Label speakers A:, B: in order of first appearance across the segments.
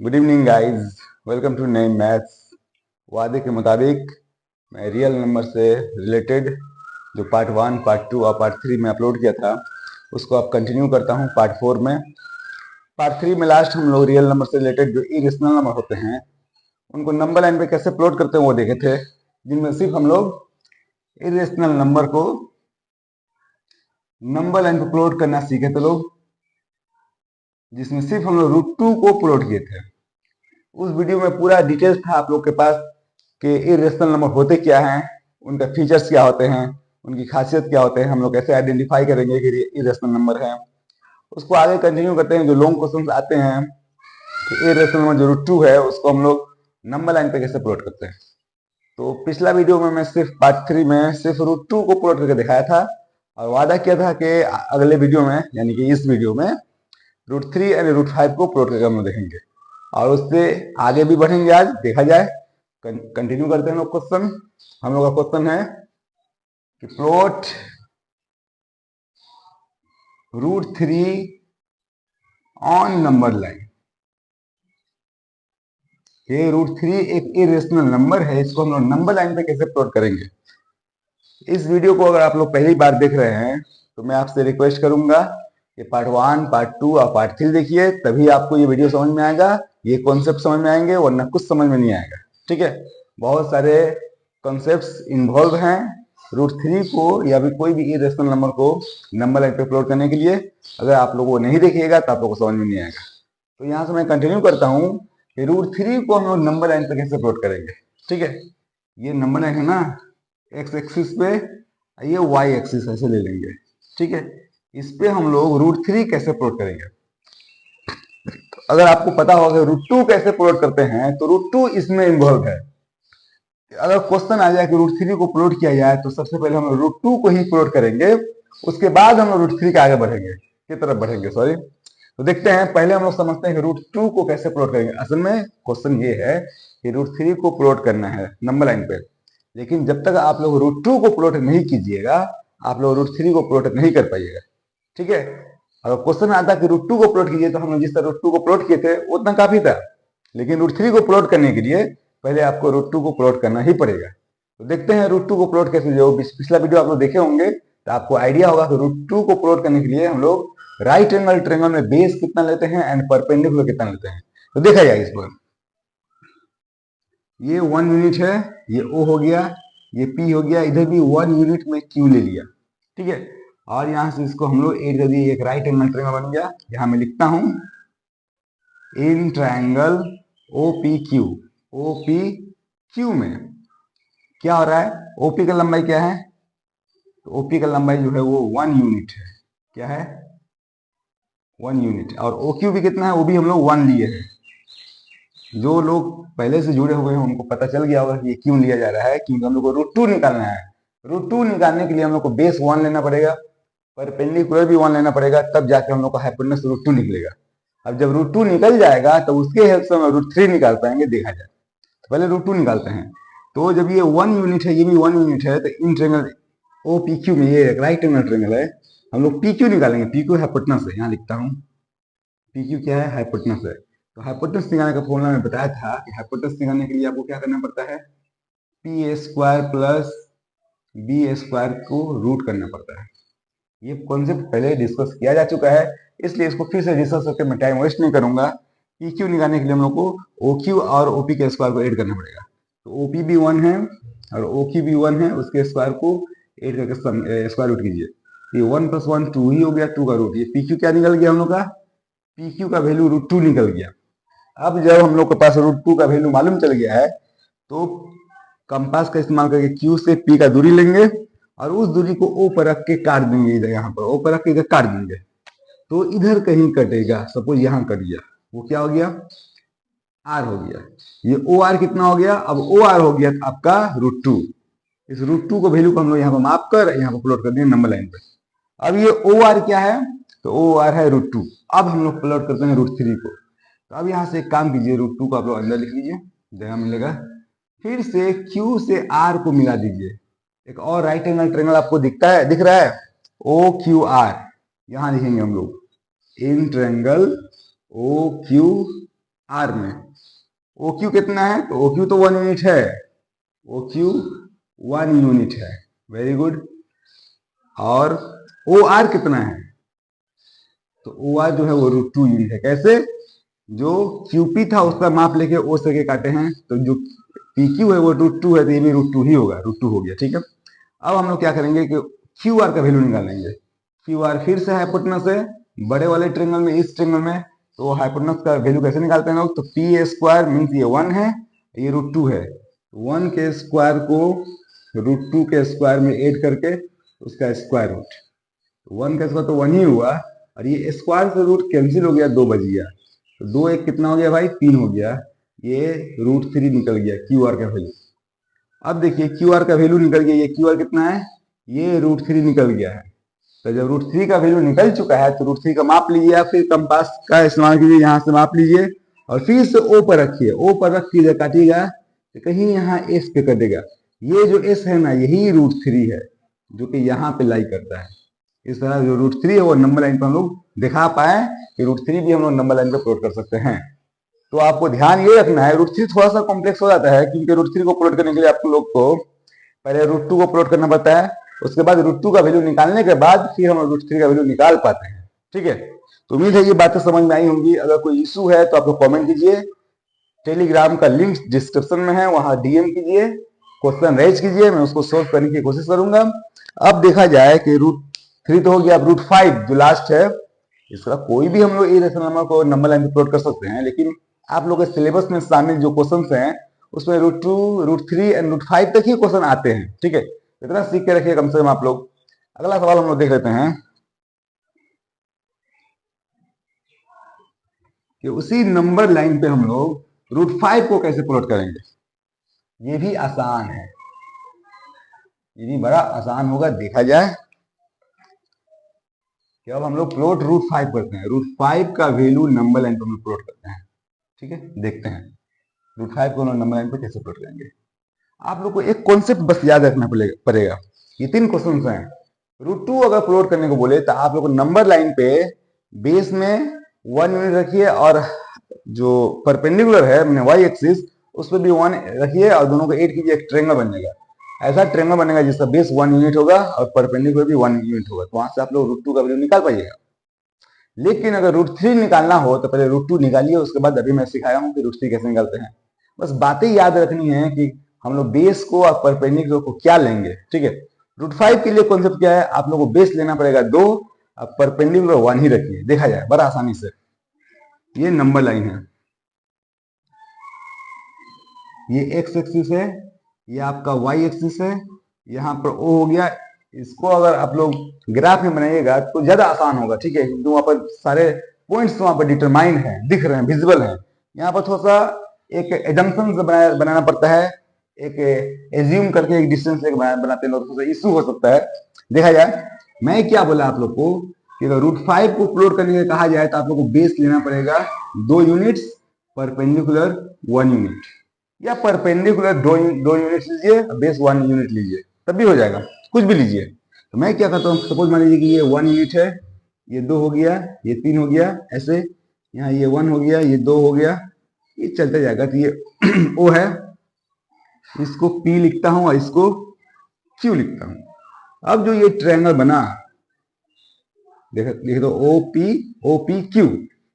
A: Good evening guys, welcome to नई maths. वादे के मुताबिक मैं रियल नंबर से रिलेटेड जो पार्ट 1, पार्ट 2 और पार्ट 3 में अपलोड किया था उसको अब कंटिन्यू करता हूं पार्ट 4 में। पार्ट 3 में लास्ट हम लोग रियल नंबर से रिलेटेड जो इरेशनल नंबर होते हैं उनको नंबर लाइन पे कैसे प्लॉट करते हैं वो देखे थे, जिनमें सिर्फ हम लोग इरेशनल नंबर को नंबर लाइन पे प्लॉट करना सीखे थे लोग, जिसमें सिर्फ हम लोग √2 को प्लॉट किए थे। उस वीडियो में पूरा डिटेल्स था आप लोग के पास कि इरेशनल नंबर होते क्या हैं, उनका फीचर्स क्या होते हैं, उनकी खासियत क्या होते हैं, हम लोग कैसे आइडेंटिफाई करेंगे कि इरेशनल नंबर है। उसको आगे कंटिन्यू करते हैं। जो लॉन्ग क्वेश्चन आते हैं कि इरेशनल नंबर जो √2 है उसको हम लोग नंबर लाइन पे कैसे प्लॉट करते हैं। तो पिछला वीडियो में मैं सिर्फ पार्ट 3 में सिर्फ √2 को प्लॉट करके दिखाया था और वादा किया था कि अगले वीडियो में यानी कि इस वीडियो में √3 यानी √5 को प्लॉट करके हम लोग देखेंगे और उससे आगे भी बढ़ेंगे। आज देखा जाए, कंटिन्यू करते हैं लोग क्वेश्चन। हम लोग का क्वेश्चन है कि प्लॉट √3 ऑन नंबर लाइन। ये √3 एक इरेशनल नंबर है, इसको हम लोग नंबर लाइन पे कैसे प्लॉट करेंगे। इस वीडियो को अगर आप लोग पहली बार देख रहे हैं तो मैं आपसे रिक्वेस्ट करूंगा कि पार्ट 1, पार्ट 2 और पार्ट 3 देखिए, तभी आपको ये वीडियो समझ में आएगा, ये कॉन्सेप्ट समझ में आएंगे, वरना कुछ समझ में नहीं आएगा। ठीक है, बहुत सारे कॉन्सेप्ट्स इन्वॉल्व हैं √3 को या भी कोई भी इरेशनल नंबर को नंबर लाइन पे प्लॉट करने के लिए। अगर आप लोग वो नहीं देखिएगा तो आप लोग को समझ में नहीं आएगा। तो यहाँ से मैं कंटिन्यू करता हूँ कि √3 को हम लोग नंबर लाइन पे कैसे प्लॉट करेंगे। ठीक है, ये नंबर लाइन है ना, एक्स एक्सिस पे, ये वाई एक्सिस ऐसे ले लेंगे। ठीक है, इस पे हम लोग √3 कैसे प्लॉट करेंगे। तो अगर आपको पता होगा √2 कैसे प्लॉट करते हैं तो √2 इसमें इन्वॉल्व है। अगर क्वेश्चन आ जाए कि √3 को प्लॉट किया जाए तो सबसे पहले हम √2 को ही प्लॉट करेंगे, उसके बाद हम √3 के आगे बढ़ेंगे, की तरफ बढ़ेंगे, सॉरी। तो देखते हैं, पहले हम लोग समझते हैं कि √2 को कैसे प्लॉट करेंगे। असल में क्वेश्चन ये है कि √3 को प्लॉट करना है नंबर लाइन पे, लेकिन जब तक आप लोग √2 को प्लॉट नहीं कीजिएगा आप लोग √3 को प्लॉट नहीं कर पाइएगा। ठीक है, अगर क्वेश्चन आता है कि √2 को प्लॉट कीजिए तो हम लोग जिस तरह √2 को प्लॉट किए थे उतना काफी था, लेकिन √3 को प्लॉट करने के लिए पहले आपको √2 को प्लॉट करना ही पड़ेगा। तो देखते हैं √2 को प्लॉट कैसे। जो पिछला वीडियो आप लोग देखे होंगे तो आपको आइडिया होगा कि √2 को प्लॉट करने के लिए हम लोग राइट एंगल ट्रायंगल में बेस कितना लेते हैं एंड परपेंडिकुलर कितना लेते हैं। तो देखा जाए इस पर, ये 1 यूनिट है, ये O हो गया, ये P हो गया, इधर भी 1 यूनिट में Q ले लिया। ठीक है, और यहां से इसको हम लोग एड कर दिए, एक राइट एंगल ट्रायंगल बन गया। यहां मैं लिखता हूं इन ट्रायंगल OPQ। OPQ में क्या हो रहा है, OP का लंबाई क्या है, तो OP का लंबाई जो है वो 1 यूनिट है। क्या है, 1 यूनिट। और OQ भी कितना है, वो भी हम लोग 1 लिए हैं। जो लोग पहले से जुड़े हुए हैं उनको पता चल गया होगा कि ये क्यों लिया जा रहा है, क्योंकि हम लोग को √2 निकालना है। √2 निकालने के लिए हम लोग को बेस 1 लेना पड़ेगा, परपेंडिकुलर भी 1 लेना पड़ेगा, तब जाके हम लोग का हाइपोटेनस √2 निकलेगा। अब जब √2 निकल जाएगा तो उसके हेल्प से हम √3 निकाल पाएंगे। देखा जाए तो पहले √2 निकालते हैं। तो जब ये 1 यूनिट है, ये भी 1 यूनिट है, तो इन ट्रायंगल OPQ में ये राइट एंगल ट्रायंगल है, हम लोग PQ निकालेंगे। PQ हाइपोटेनस है, यहाँ लिखता हूँ PQ क्या है, हाइपोटेनस है। तो हाइपोटेनस निकालने का फॉर्मूला मैं बताया था कि हाइपोटेनस निकालने के लिए आपको क्या करना पड़ता है, P² प्लस B² को रूट करना पड़ता है। ये कॉन्सेप्ट पहले डिस्कस किया जा चुका है, इसलिए इसको फिर से डिस्कस करके मैं टाइम वेस्ट नहीं करूंगा। PQ निकालने के लिए हम लोग को OQ और OP के स्क्वायर को ऐड करना पड़ेगा। तो OP भी 1 है और OQ भी 1 है, उसके स्क्वायर को ऐड करके स्क्वायर रूट कीजिए। ये 1 + 1 2 ही हो गया, 2 का रूट। ये PQ क्या निकल गया हम लोग का, PQ का वैल्यू √2 निकल गया। अब जब हम लोग के पास √2 का वैल्यू मालूम चल गया है तो कंपास का इस्तेमाल करके Q से P का दूरी लेंगे और उस दूरी को O पर रख के काट देंगे। इधर यहाँ पर O पर रख के इधर काट देंगे तो इधर कहीं कटेगा। सपोज यहाँ कट गया, वो क्या हो गया, R हो गया। ये OR कितना हो गया, अब OR हो गया आपका √2। इस √2 को वैल्यू को हम लोग यहाँ पर माप कर यहाँ पर प्लॉट कर देंगे नंबर लाइन पे। अब ये OR क्या है, तो OR है √2। अब हम लोग प्लॉट करते हैं √3 को। तो अब यहाँ से एक काम कीजिए, √2 को आप लोग अंदर लिख लीजिए, जगह मिलेगा। फिर से Q से R को मिला दीजिए। एक और राइट एंगल ट्रायंगल आपको दिखता है, दिख रहा है, OQR। यहां लिखेंगे हम लोग इन ट्रायंगल OQR। आर में। ओ क्यू कितना है, तो ओ क्यू तो 1 यूनिट है, ओ क्यू 1 यूनिट है, वेरी गुड। और ओ आर कितना है, तो ओ आर जो है वो √2 यूनिट है। कैसे, जो क्यूपी था उसका माप लेके ओ से के काटे हैं, तो जो पी क्यू है वो √2 है, तो ये भी √2 ही होगा, √2 हो गया, ठीक है। अब हम लोग क्या करेंगे कि क्यू आर का वैल्यू निकालेंगे। क्यू आर फिर से हाइपोटेनस है, बड़े वाले ट्रेंगल में, इस ट्रेंगल में, तो हाइपोटेनस का वैल्यू कैसे निकालते हैं लोग, तो पी स्क्वायर मीन्स ये 1 है, ये √2 है, 1 के स्क्वायर को √2 के स्क्वायर में ऐड करके उसका स्क्वायर रूट, 1 का स्क्वायर तो 1 ही हुआ, और ये स्क्वायर से रूट कैंसिल हो गया, 2 बच गया, तो 2 1 कितना हो गया भाई, 3 हो गया, ये √3 निकल गया क्यू आर का वैल्यू। अब देखिए क्यू आर का वैल्यू निकल गया, ये क्यू आर कितना है, ये √3 निकल गया है। तो जब √3 का वैल्यू निकल चुका है तो √3 का माप लीजिए, या फिर कंपास का इस्तेमाल कीजिए, यहाँ से माप लीजिए और फिर से ओ पर रखिए, ओ पर रख के काटिएगा तो कहीं यहाँ एस पे कटेगा, ये जो एस है ना यही √3 है जो कि यहाँ पे लाई करता है। इस तरह जो √3 है वो नंबर लाइन पर हम लोग दिखा पाए कि √3 भी हम लोग नंबर लाइन पर प्लॉट कर सकते हैं। तो आपको ध्यान ये रखना है, √3 थोड़ा सा कॉम्प्लेक्स हो जाता है, क्योंकि √3 को प्लॉट करने के लिए आप लोग को पहले √2 को प्लॉट करना पड़ता है, उसके बाद √2 का वैल्यू निकालने के बाद फिर हम √3 का वैल्यू निकाल पाते हैं, ठीक है। तो उम्मीद है ये बातें समझ में आई होंगी। अगर कोई इशू है तो आप लोग कॉमेंट कीजिए, टेलीग्राम का लिंक डिस्क्रिप्शन में है, वहां डीएम कीजिए, क्वेश्चन रेज कीजिए, मैं उसको सोल्व करने की कोशिश करूंगा। अब देखा जाए कि √3 तो हो गया, अब √5 जो लास्ट है, इसका कोई भी हम लोग इरेशनल नंबर को नंबर लाइन पे प्लॉट कर सकते हैं, लेकिन आप लोग के सिलेबस में शामिल जो क्वेश्चन हैं उसमें √2, √3 एंड √5 तक ही क्वेश्चन आते हैं, ठीक है। इतना सीख के रखिए कम से कम आप लोग। अगला सवाल हम लोग देख लेते हैं कि उसी नंबर लाइन पे हम लोग √5 को कैसे प्लॉट करेंगे। ये भी आसान है, ये भी बड़ा आसान होगा, देखा जाए कि अब हम लोग प्लॉट √5 करते हैं, √5 का वैल्यू नंबर लाइन पर हम लोग प्लॉट करते हैं, ठीक है। देखते हैं √5 को नंबर लाइन पर कैसे प्लॉट करेंगे। आप लोग को एक कॉन्सेप्ट बस याद रखना पड़ेगा, ये 3 क्वेश्चन हैं। √2 अगर प्लॉट करने को बोले तो आप लोग को नंबर लाइन पे बेस में 1 यूनिट रखिए, और जो परपेंडिकुलर है मैंने वाई एक्सिस उस पर भी 1 रखिए, और दोनों को ऐड कीजिए, एक ट्रेंगल बन जाएगा। ऐसा ट्रेंगल बनेगा जिसका बेस 1 यूनिट होगा और परपेंडिकुलर भी 1 यूनिट होगा, तो वहां से आप लोग √2 का वैल्यू निकाल पाइएगा। लेकिन अगर √3 निकालना हो तो पहले √2 निकालिए, उसके बाद अभी मैं सिखाया हूँ कि √3 कैसे निकालते हैं। बस बातें याद रखनी है कि हम लोग बेस को और परपेंडिकुलर को क्या लेंगे, ठीक है। √5 के लिए कॉन्सेप्ट क्या है, आप लोग को बेस लेना पड़ेगा 2, अब परपेंडिकुलर 1 ही रखिए, देखा जाए बड़ा आसानी से। ये नंबर लाइन है, ये एक्स एक्सिस है, ये आपका वाई एक्सिस है, यहाँ पर ओ हो गया। इसको अगर आप लोग ग्राफ में बनाइएगा तो ज्यादा आसान होगा, ठीक है, क्योंकि वहां पर सारे पॉइंट्स वहां पर डिटरमाइंड है, दिख रहे हैं, विजिबल है। यहाँ पर थोड़ा सा एक एजम्पशन बनाना पड़ता है, एक एज्यूम करके एक डिस्टेंस लेके बनाते हैं, थोड़ा सा इशू हो सकता है। देखा जाए मैं क्या बोला आप लोग को कि अगर √5 को प्लॉट करने के कहा जाए तो आप लोग को बेस लेना पड़ेगा 2 यूनिट्स, परपेंडिकुलर 1 यूनिट, या परपेंडिकुलर 2 यूनिट लीजिए, बेस 1 यूनिट लीजिए, तब भी हो जाएगा, कुछ भी लीजिए। तो मैं क्या करता हूँ, सपोज मान लीजिए कि ये 1 यूनिट है, ये 2 हो गया, ये 3 हो गया, ऐसे यहाँ ये 1 हो गया, ये 2 हो गया, ये चलता जाएगा। तो ये ओ है, इसको P लिखता हूं और इसको Q लिखता हूं। अब जो ये ट्रायंगल बना, देख दो ओ पी क्यू,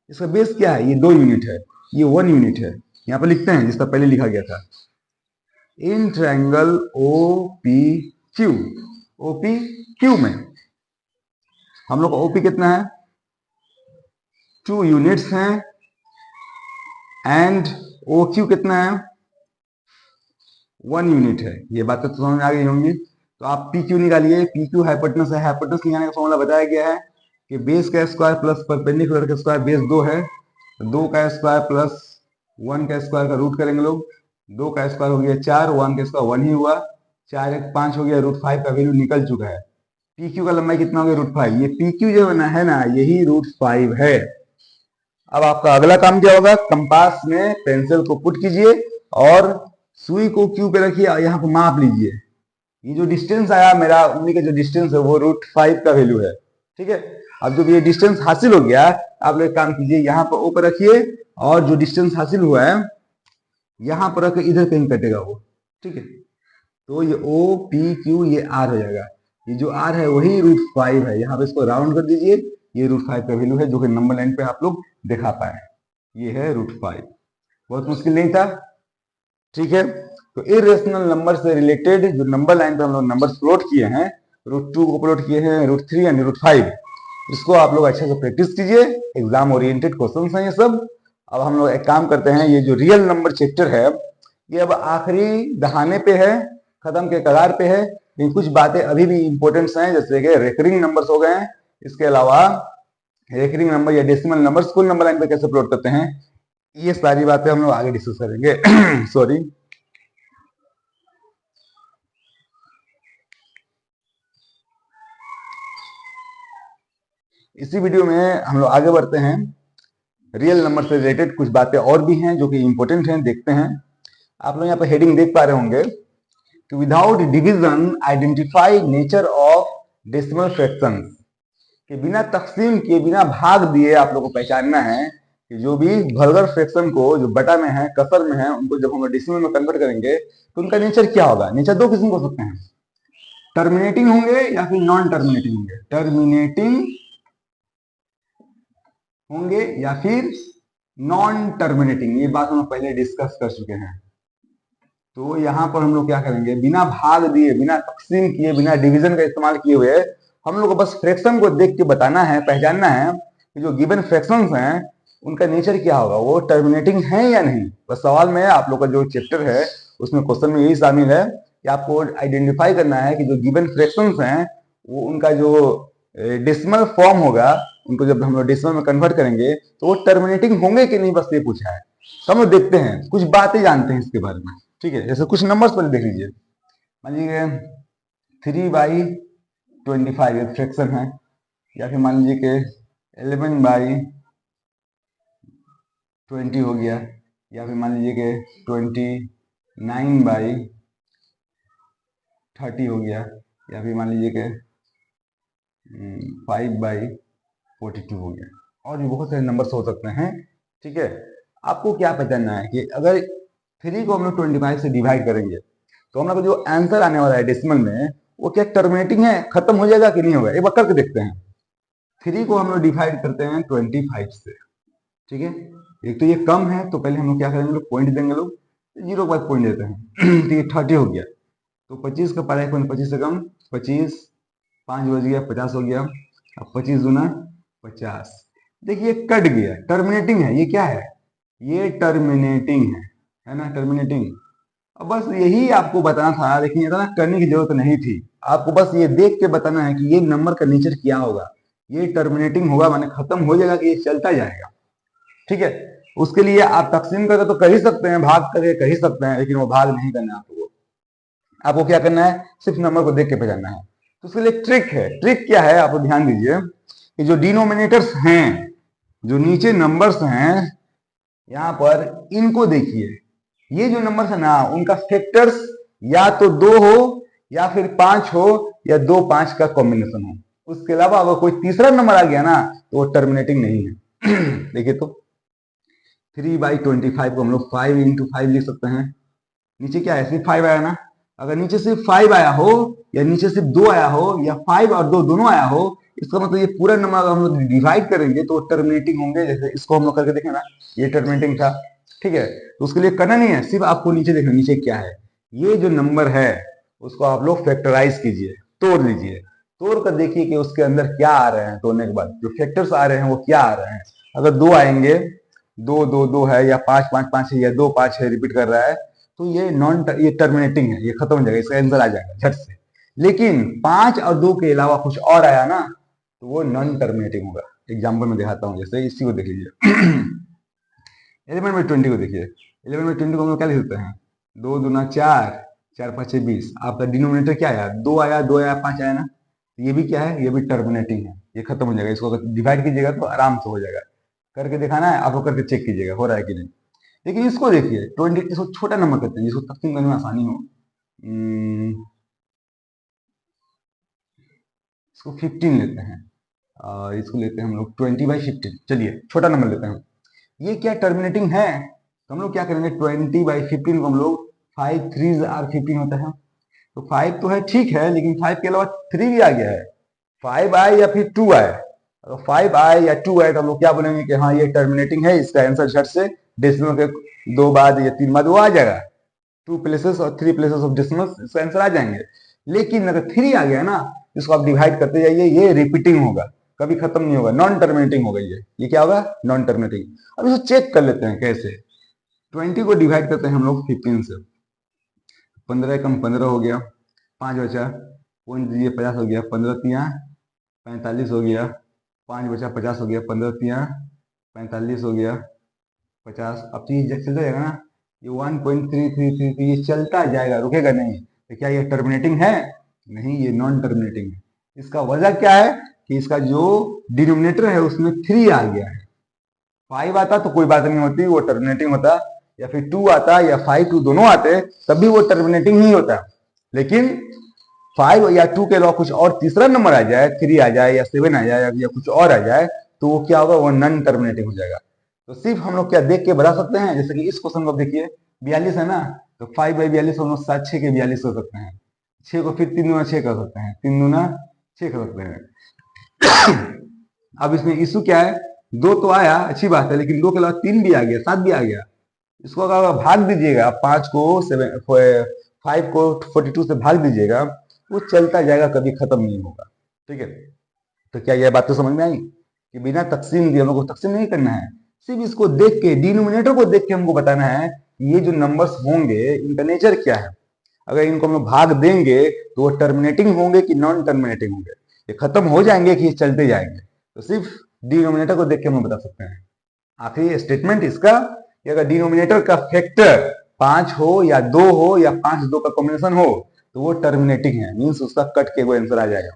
A: इसका बेस क्या है, ये 2 यूनिट है, ये 1 यूनिट है, यहां पर लिखते हैं जिसका पहले लिखा गया था, इन ट्रायंगल ओ पी क्यू में हम लोग का ओपी कितना है, 2 यूनिट्स हैं, एंड ओ क्यू कितना है, 1 यूनिट है। ये बातें तो समझ में आ गई होंगी। तो आप पी क्यू निकालिए, पी क्यू हाइपोटेनस है, हाइपोटेनस निकालने का फॉर्मूला बताया गया है कि बेस का स्क्वायर प्लस परपेंडिकुलर का स्क्वायर, बेस 2 है, 2 का स्क्वायर प्लस 1 का स्क्वायर का रूट करेंगे लोग, 2 का स्क्वायर हो गया 4, 1 का स्क्वायर 1 ही हुआ, 4 1 5 हो गया, √5 का वैल्यू निकल चुका है। पी क्यू का लंबाई कितना हो गया, √5, ये पी क्यू जो है ना यही √5 है। अब आपका अगला काम क्या होगा, कंपास में पेंसिल को पुट कीजिए और सुई को क्यू पे रखिए और यहाँ पर माप लीजिए। ये जो डिस्टेंस आया मेरा उंगली का जो डिस्टेंस है वो √5 का वैल्यू है, ठीक है। अब जब ये डिस्टेंस हासिल हो गया, आप लोग एक काम कीजिए, यहाँ पर ओ पर रखिए, और जो डिस्टेंस हासिल हुआ है यहाँ पर रख इधर कहीं कटेगा वो, ठीक है। तो ये ओ पी क्यू ये आर हो जाएगा। ये जो आर है वही √5 है, यहाँ पे इसको राउंड कर दीजिए, ये √5 का वैल्यू है जो कि नंबर लाइन पे आप लोग दिखा पाए, ये है √5। बहुत मुश्किल नहीं था, ठीक है। तो इरेशनल नंबर से रिलेटेड जो नंबर लाइन पे हम लोग नंबर प्लॉट किए हैं, √2 को प्लॉट किए हैं, √3 एंड √5, इसको आप लोग अच्छे से प्रैक्टिस कीजिए, एग्जाम ओरिएंटेड क्वेश्चन हैं ये सब। अब हम लोग एक काम करते हैं, ये जो रियल नंबर चैप्टर है ये अब आखिरी दहाने पे है, खत्म के कगार पे है, लेकिन कुछ बातें अभी भी इंपॉर्टेंट हैं, जैसे कि रेकरिंग नंबर्स हो गए हैं, इसके अलावा रेकरिंग नंबर या डेसिमल नंबर्स कुल नंबर लाइन पे कैसे प्लॉट करते हैं, ये सारी बातें हम लोग आगे डिस्कस करेंगे। सॉरी। इसी वीडियो में हम लोग आगे बढ़ते हैं, रियल नंबर से रिलेटेड कुछ बातें और भी हैं जो कि इंपॉर्टेंट हैं, देखते हैं। आप लोग यहाँ पे हेडिंग देख पा रहे होंगे कि without division identify nature of decimal fractions, कि बिना तकसीम किए बिना भाग दिए आप लोग को पहचानना है कि जो भी वल्गर फ्रैक्शन को जो बटा में है कसर में है उनको जब हम डेसिमल में कन्वर्ट करेंगे तो उनका नेचर क्या होगा। नेचर दो किस्म हो सकते हैं, टर्मिनेटिंग होंगे या फिर नॉन टर्मिनेटिंग होंगे। टर्मिनेटिंग होंगे या फिर नॉन टर्मिनेटिंग, ये बात हम पहले डिस्कस कर चुके हैं। तो यहाँ पर हम लोग क्या करेंगे, बिना भाग दिए बिना तकसीम किए बिना डिवीजन का इस्तेमाल किए हुए हम लोग को बस फ्रैक्शन को देख के बताना है, पहचानना है कि जो गिवन फ्रैक्शंस हैं उनका नेचर क्या होगा, वो टर्मिनेटिंग है या नहीं। बस सवाल में आप लोग का जो चैप्टर है उसमें क्वेश्चन में यही शामिल है कि आपको आइडेंटिफाई करना है कि जो गिवन फ्रैक्शंस हैं वो उनका जो डेसिमल फॉर्म होगा, उनको जब हम लोग डेसिमल में कन्वर्ट करेंगे तो वो टर्मिनेटिंग होंगे कि नहीं, बस ये पूछा है। तो हम लोग देखते हैं, कुछ बातें जानते हैं इसके बारे में, ठीक है। जैसे कुछ नंबर्स पर देख लीजिए, मान लीजिए 3/25 एक फ्रैक्शन है, या फिर मान लीजिए कि 11/20 हो गया, या फिर मान लीजिए कि 29/30 हो गया, या फिर मान लीजिए कि 5/42 हो गया, और भी बहुत सारे नंबर्स हो सकते हैं, ठीक है। आपको क्या पहचानना है कि अगर 3 को हम लोग 25 से डिवाइड करेंगे तो हम लोग को जो आंसर आने वाला है डेसिमल में वो क्या टर्मिनेटिंग है, खत्म हो जाएगा कि नहीं होगा, एक बार करके देखते हैं। 3 को हम लोग डिवाइड करते हैं 25 से, ठीक है। एक तो ये कम है तो पहले हम लोग क्या करेंगे, लोग पॉइंट देंगे, लोग 0 के बाद पॉइंट देते हैं। तो ये 30 हो गया, तो 25 का पहला पॉइंट 25 से कम, 25 5 बज गया, 50 हो गया। अब 25 दूना 50, देखिए कट गया, टर्मिनेटिंग है, ये क्या है, ये टर्मिनेटिंग है ना, टर्मिनेटिंग। अब बस यही आपको बताना था, लेकिन इतना करने की जरूरत नहीं थी, आपको बस ये देख के बताना है कि ये नंबर का नेचर क्या होगा, ये टर्मिनेटिंग होगा माने खत्म हो जाएगा कि ये चलता जाएगा, ठीक है। उसके लिए आप तकसीम करके तो कर ही सकते हैं, भाग करके कर ही सकते हैं, लेकिन वो भाग नहीं करना है आपको। आपको क्या करना है, सिर्फ नंबर को देख के पहचानना है। तो उसके लिए ट्रिक है, ट्रिक क्या है आप ध्यान दीजिए कि जो डिनोमिनेटर्स हैं, जो नीचे नंबर्स हैं यहाँ पर, इनको देखिए, ये जो नंबर है ना उनका फैक्टर्स या तो 2 हो या फिर 5 हो या 2 5 का कॉम्बिनेशन हो। उसके अलावा अगर कोई तीसरा नंबर आ गया ना तो वो टर्मिनेटिंग नहीं है। देखिए तो 3/25 को हम लोग 5 × 5 लिख सकते हैं। नीचे क्या है, सिर्फ 5 आया ना, अगर नीचे सिर्फ 5 आया हो या नीचे सिर्फ 2 आया हो या 5 और 2 दोनों आया हो, इसका मतलब ये पूरा नंबर अगर हम लोग डिवाइड करेंगे तो टर्मिनेटिंग होंगे। जैसे इसको हम लोग करके देखें ना, ये टर्मिनेटिंग था, ठीक है। तो उसके लिए करना नहीं है, सिर्फ आपको नीचे देखना, नीचे क्या है, ये जो नंबर है उसको आप लोग फैक्टराइज कीजिए, तोड़ लीजिए, तोड़ कर देखिए कि उसके अंदर क्या आ रहे हैं, तोड़ने के बाद जो फैक्टर्स आ रहे हैं वो क्या आ रहे हैं। अगर 2 आएंगे, 2 2 2 है, या 5 5 5 है, या 2 5 है, रिपीट कर रहा है, तो ये टर्मिनेटिंग है, ये खत्म हो जाएगा, इसका आंसर आ जाएगा झट से। लेकिन 5 और 2 के अलावा कुछ और आया ना तो वो नॉन टर्मिनेटिंग होगा। एग्जाम्पल में दिखाता हूँ, जैसे इसी को देख लीजिए। 11/20 को देखिए, 11/20 को हम लोग क्या लिख सकते हैं, 2 दूना 4, 4 5 20। आपका डिनोमिनेटर क्या आया, 2 आया, 2 आया, 5 आया ना, ये भी क्या है, ये भी टर्मिनेटिंग है, ये खत्म हो जाएगा। इसको अगर डिवाइड कीजिएगा तो आराम से हो जाएगा, करके दिखाना है आपको, करके चेक कीजिएगा हो रहा है कि नहीं। लेकिन इसको देखिए 20, इसको छोटा नंबर करते हैं जिसको तकसीम करने में आसानी हो। इसको 15 लेते हैं, इसको लेते हैं हम लोग 20/15। चलिए छोटा नंबर लेते हैं। ये क्या टर्मिनेटिंग है, तो हम लोग क्या करेंगे 20/15 को हम लोग 5 3 आर 15 होता है। तो 5 तो है ठीक है, लेकिन 5 के अलावा 3 भी आ गया है। 5 आए या फिर 2 आए, अगर 5 आए या 2 आए तो हम लोग क्या बोलेंगे कि हाँ ये टर्मिनेटिंग है। इसका आंसर झट से डेसिमल के 2 बाद या 3 बाद वो आ जाएगा। 2 प्लेसेस और 3 प्लेसेस ऑफ डेसिमल इसका आंसर आ जाएंगे। लेकिन अगर 3 आ गया ना, इसको आप डिवाइड करते जाइए, ये रिपीटिंग होगा, कभी खत्म नहीं होगा, नॉन टर्मिनेटिंग होगा। ये क्या होगा, नॉन टर्मिनेटिंग। अब इसको चेक कर लेते हैं कैसे। 20 को डिवाइड करते हैं हम लोग 15 से। 15 कम 15 हो गया, 5 बचा, पॉइंट दीजिए 50 हो गया, 15 तिया 45 हो गया, 5 बचा 50 हो गया, 15 तिया 45 हो गया, 50। अब तो ये चलता जाएगा ना, ये 1.333 ये चलता जाएगा, रुकेगा नहीं। तो क्या ये टर्मिनेटिंग है? नहीं, ये नॉन टर्मिनेटिंग है। इसका वजह क्या है कि इसका जो डिनोमिनेटर है उसमें 3 आ गया है। 5 आता तो कोई बात नहीं होती, वो टर्मिनेटिंग होता, या फिर 2 आता या 5 2 दोनों आते तब भी वो टर्मिनेटिंग ही होता। लेकिन 5 या 2 के अलावा कुछ और तीसरा नंबर आ जाए, 3 आ जाए या 7 आ जाए या कुछ और आ जाए, तो वो क्या होगा, वो नॉन टर्मिनेटिंग हो जाएगा। तो सिर्फ हम लोग क्या देख के बता सकते हैं, जैसे कि इस क्वेश्चन को देखिए 42 है ना, तो 5/42 हम लोग 7 6 के 42 कर सकते हैं। 6 को फिर 3 दूना 6 कर सकते हैं, 3 दूना 6 कर सकते हैं। अब इसमें इशू क्या है, 2 तो आया अच्छी बात है, लेकिन 2 के अलावा 3 भी आ गया, 7 भी आ गया। इसको अगर भाग दीजिएगा, 5 को 5 को 42 से भाग दीजिएगा, वो चलता जाएगा, कभी खत्म नहीं होगा। ठीक है, तो क्या यह बात तो समझ में आई कि बिना तकसीम दिए हम लोग को तकसीम नहीं करना है, सिर्फ इसको देख के, डिनोमिनेटर को देख के हमको बताना है कि ये जो नंबर्स होंगे इनका नेचर क्या है। अगर इनको हम लोग भाग देंगे तो वो टर्मिनेटिंग होंगे कि नॉन टर्मिनेटिंग होंगे, ये खत्म हो जाएंगे कि ये चलते जाएंगे। तो सिर्फ डिनोमिनेटर को देख के हम लोग बता सकते हैं। आखिरी स्टेटमेंट इसका कि अगर डिनोमिनेटर का फैक्टर 5 हो या 2 हो या 5 2 का कॉम्बिनेशन हो तो वो टर्मिनेटिंग है, मीन्स उसका कट के वो आंसर आ जाएगा।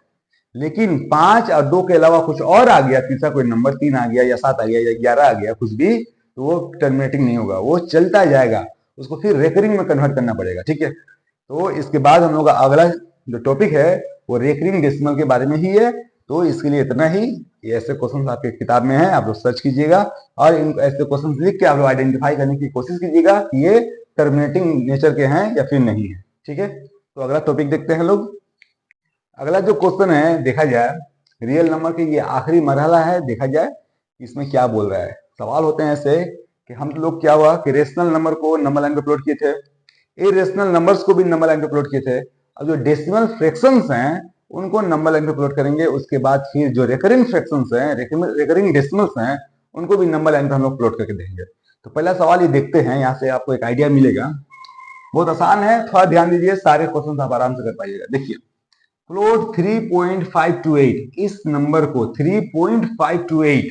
A: लेकिन 5 और 2 के अलावा कुछ और आ गया, तीसरा कोई नंबर 3 आ गया या 7 आ गया या 11 आ गया, कुछ भी, तो वो टर्मिनेटिंग नहीं होगा, वो चलता जाएगा। उसको फिर रेकरिंग में कन्वर्ट करना पड़ेगा। ठीक है, तो इसके बाद हम लोग का अगला जो टॉपिक है वो रेकरिंग डेसिमल के बारे में ही है। तो इसके लिए इतना ही। ये ऐसे क्वेश्चन आपके किताब में है, आप लोग सर्च कीजिएगा और इन ऐसे क्वेश्चन लिख के आप लोग आइडेंटिफाई करने की कोशिश कीजिएगा कि ये टर्मिनेटिंग नेचर के हैं या फिर नहीं है। ठीक है, तो अगला टॉपिक देखते हैं लोग। अगला जो क्वेश्चन है, देखा जाए रियल नंबर के ये आखिरी मरहला है, देखा जाए इसमें क्या बोल रहा है। सवाल होते हैं ऐसे कि हम लोग क्या हुआ कि रेशनल नंबर को नंबर लाइन पे प्लॉट किए थे, इरेशनल नंबर्स को भी नंबर लाइन पे प्लॉट किए थे। अब जो डेसिमल फ्रैक्शंस हैं उनको नंबर लाइन पे प्लॉट करेंगे। उसके बाद फिर जो रेकरिंग फ्रैक्शंस हैं, रेकरिंग डेसिमल्स हैं, उनको भी नंबर लाइन पे हम लोग प्लॉट करके देंगे। तो पहला सवाल ये देखते हैं, यहाँ से आपको एक आइडिया मिलेगा। बहुत आसान है, थोड़ा ध्यान दीजिए, सारे क्वेश्चन आप आराम से कर पाइएगा। देखिए, प्लॉट 3.528, इस नंबर को 3.528,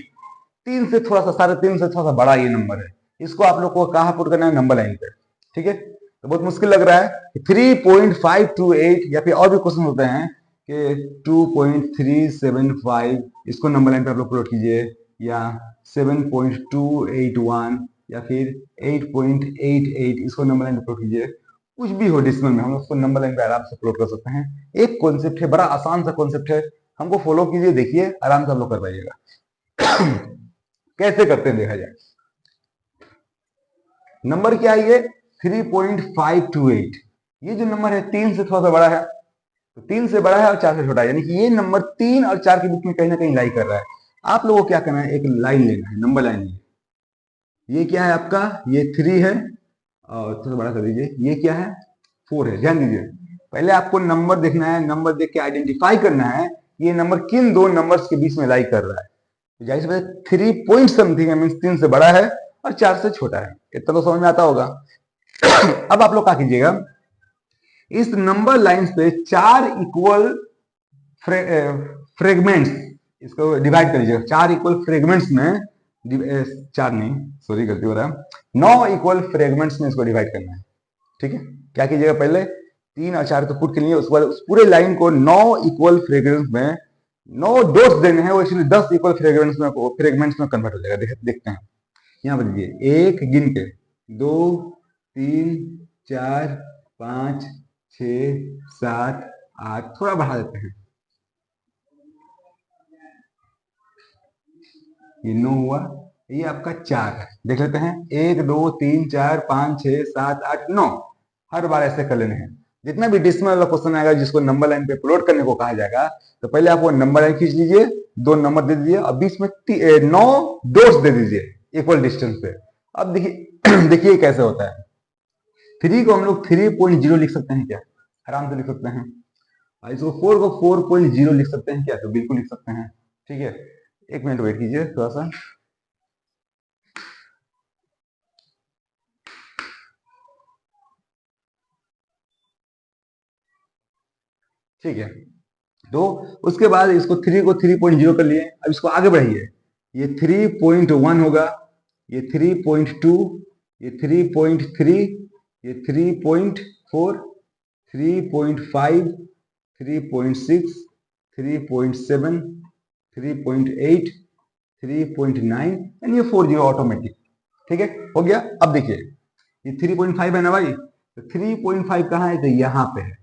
A: 3 से थोड़ा सा, 3.5 से थोड़ा सा बड़ा ये नंबर है, इसको आप लोग को कहाँ पुट करना है, नंबर लाइन पे। ठीक है, तो बहुत मुश्किल लग रहा है 3.528, या फिर और भी क्वेश्चन होते हैं कि 2.375, इसको नंबर लाइन पे आप लोग प्लॉट कीजिए, या 7.281, या फिर 8.88, इसको नंबर लाइन पे प्लॉट कीजिए। कुछ भी हो डिसिमल में, हम लोग उसको नंबर लाइन पे आराम से प्लॉट कर सकते हैं। एक कॉन्सेप्ट है, बड़ा आसान सा कॉन्सेप्ट है, हमको फॉलो कीजिए, देखिए आराम से आप लोग कर पाइएगा। कैसे करते हैं देखा जाए। नंबर क्या है ये 3.528, ये जो नंबर है 3 से थोड़ा सा बड़ा है, तो 3 से बड़ा है और 4 से छोटा है, यानी कि ये नंबर 3 और 4 के बीच में कहीं ना कहीं लाई कर रहा है। आप लोगों को क्या करना है, एक लाइन लेना है, नंबर लाइन है। ये क्या है आपका, ये 3 है, और थोड़ा बड़ा कर दीजिए, ये क्या है 4 है। ध्यान दीजिए, पहले आपको नंबर देखना है, नंबर देख के आइडेंटिफाई करना है ये नंबर किन दो नंबर्स के बीच में लाई कर रहा है। तो जाहिर सी बात है 3 पॉइंट समथिंग है, मीन्स 3 से बड़ा है और 4 से छोटा है। इतना तो समझ में आता होगा। अब आप लोग क्या कीजिएगा, इस नंबर लाइंस पे 4 इक्वल फ्रेगमेंट्स, इसको डिवाइड कर लीजिएगा। 4 इक्वल फ्रेगमेंट्स में, 4 नहीं, सॉरी गलती हो रहा है, 9 इक्वल फ्रेगमेंट्स में इसको डिवाइड करना है। ठीक है, क्या कीजिएगा, पहले 3 और 4 तो पुट के लिए, उसके बाद उस पूरे लाइन को 9 इक्वल फ्रेगमेंट्स में, 9 डॉट्स देने हैं, वो एक्चुअली 10 इक्वल फ्रेगमेंट्स में कन्वर्ट हो जाएगा। देखते हैं, यहाँ पर दीजिए, 1 गिन के, 2 3 4 5 6 7 8, थोड़ा बढ़ा देते हैं, ये 9 हुआ, ये आपका 4 है। देख लेते हैं, 1 2 3 4 5 6 7 8 9, हर बार ऐसे कर लेने हैं। जितना भी डेसिमल वाला क्वेश्चन आएगा जिसको नंबर लाइन पे प्लॉट करने को कहा जाएगा, तो पहले आप वो नंबर लाइन खींच लीजिए, 2 नंबर दे दीजिए और बीच में 9 डॉट्स दे दीजिए इक्वल डिस्टेंस पे। अब देखिए देखिए कैसे होता है। 3 को हम लोग 3.0 लिख सकते हैं क्या? आराम से लिख सकते हैं। और इसको 4 को 4.0 लिख सकते हैं क्या? तो बिल्कुल लिख सकते हैं। ठीक है, एक मिनट वेट कीजिए थोड़ा सा। ठीक है, तो उसके बाद इसको 3 को 3.0 कर लिए। अब इसको आगे बढ़ाइए, ये 3.1 होगा, ये 3.2, ये 3.3, ये 3.4, 3.5, 3.6, 3.7, 3.8, 3.9 एंड ये 40 ऑटोमेटिक। ठीक है, हो गया। अब देखिए ये 3.5 है ना भाई, तो 3.5 कहाँ है? तो यहाँ पे है।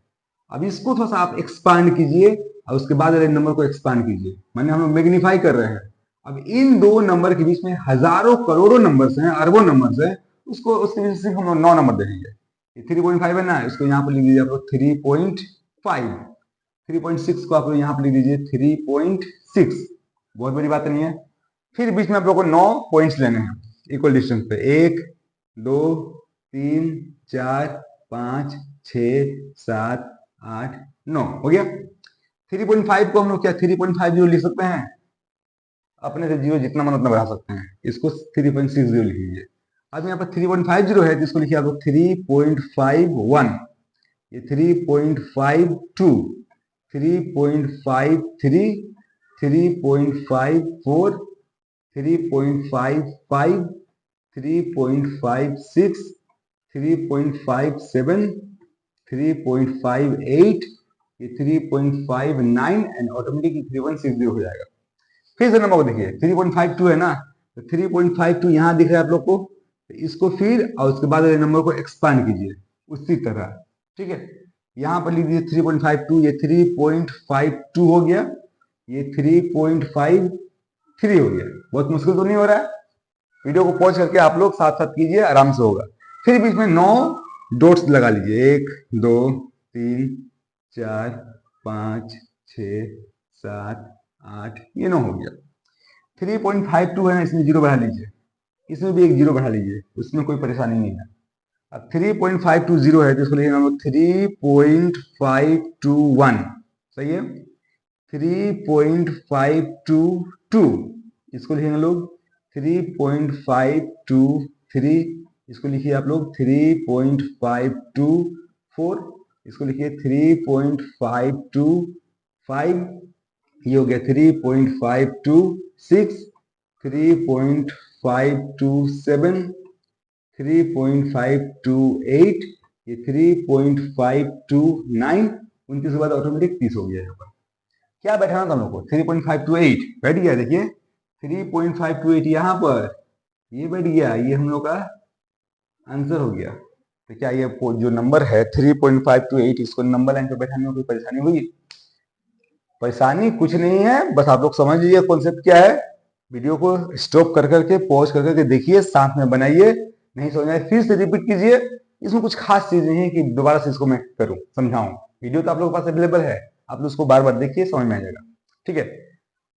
A: अब इसको थोड़ा सा आप एक्सपांड कीजिए और उसके बाद वाले नंबर को एक्सपांड कीजिए, माने हम लोग मैग्नीफाई कर रहे हैं। अब इन दो नंबर के बीच में हजारों करोड़ों नंबर्स हैं, अरबों नंबर्स हैं, उसको उसके बीच में सिर्फ हम लोग 9 नंबर देंगे। ये 3.5 है ना, इसको यहाँ पर लिख दीजिए आप लोग 3.5। 3.6 को आप लोग यहाँ पर लिख दीजिए 3.6। बहुत बड़ी बात नहीं है। फिर बीच में आप लोग को 9 पॉइंट्स लेने हैं इक्वल डिस्टेंस पे। 1 2 3 4 5 6 7 8 9 हो गया। 3.5 को हम लोग क्या 3.50 लिख सकते हैं? अपने से जीरो जितना मन उतना बढ़ा सकते हैं, इसको 3.60 लिख लीजिए। अब यहाँ पर 3.50 है तो इसको लिखिए आप लोग 3.51, ये 3.52, 3.53, 3.54, 3.55, 3.56, 3.57, 3.58, ये 3.59 एंड ऑटोमेटिक 3.60 हो जाएगा। फिर से नंबर को देखिए, 3.52 है ना, तो 3.52 यहाँ दिख रहा है आप लोग को, तो इसको फिर और उसके बाद वाले नंबर को एक्सपांड कीजिए उसी तरह। ठीक है, यहाँ पर लिख दीजिए 3.52, ये 3.52 हो गया, ये 3.53 हो गया। बहुत मुश्किल तो नहीं हो रहा है? वीडियो को पॉज करके आप लोग साथ साथ कीजिए, आराम से होगा। फिर बीच में 9 डॉट्स लगा लीजिए, 1 2 3 4 5 6 7 8, ये 9 हो गया। 3.52 है ना, इसमें जीरो बढ़ा लीजिए, इसमें भी एक जीरो बढ़ा लीजिए, उसमें कोई परेशानी नहीं है। अब 3.520 है तो इसको लिखेंगे हम लोग 3.521। सही है, 3.522 इसको लिखेंगे लोग 3.523, इसको लिखिए आप लोग 3.524, इसको लिखिए 3.525, ये हो गया 3.526, 3.527, 3.528, ये 3.529, 29 के बाद ऑटोमेटिक 30 हो गया। यहाँ पर क्या बैठाना था हम लोग को? 3.528 बैठ गया। देखिए 3.528 यहाँ पर ये बैठ गया, ये हम लोग का आंसर हो गया। तो क्या ये जो नंबर है 3.528 इसको नंबर लाइन पे बैठाने में कोई परेशानी हुई? परेशानी कुछ नहीं है, बस आप लोग समझ लीजिए कॉन्सेप्ट क्या है। वीडियो को स्टॉप कर करके पॉज कर करके देखिए, साथ में बनाइए, नहीं समझ आए फिर से रिपीट कीजिए। इसमें कुछ खास चीज नहीं है कि दोबारा से इसको मैं करूं समझाऊं। वीडियो तो आप लोगों के पास अवेलेबल है, आप लोग उसको बार बार देखिए, समझ में आ जाएगा। ठीक है,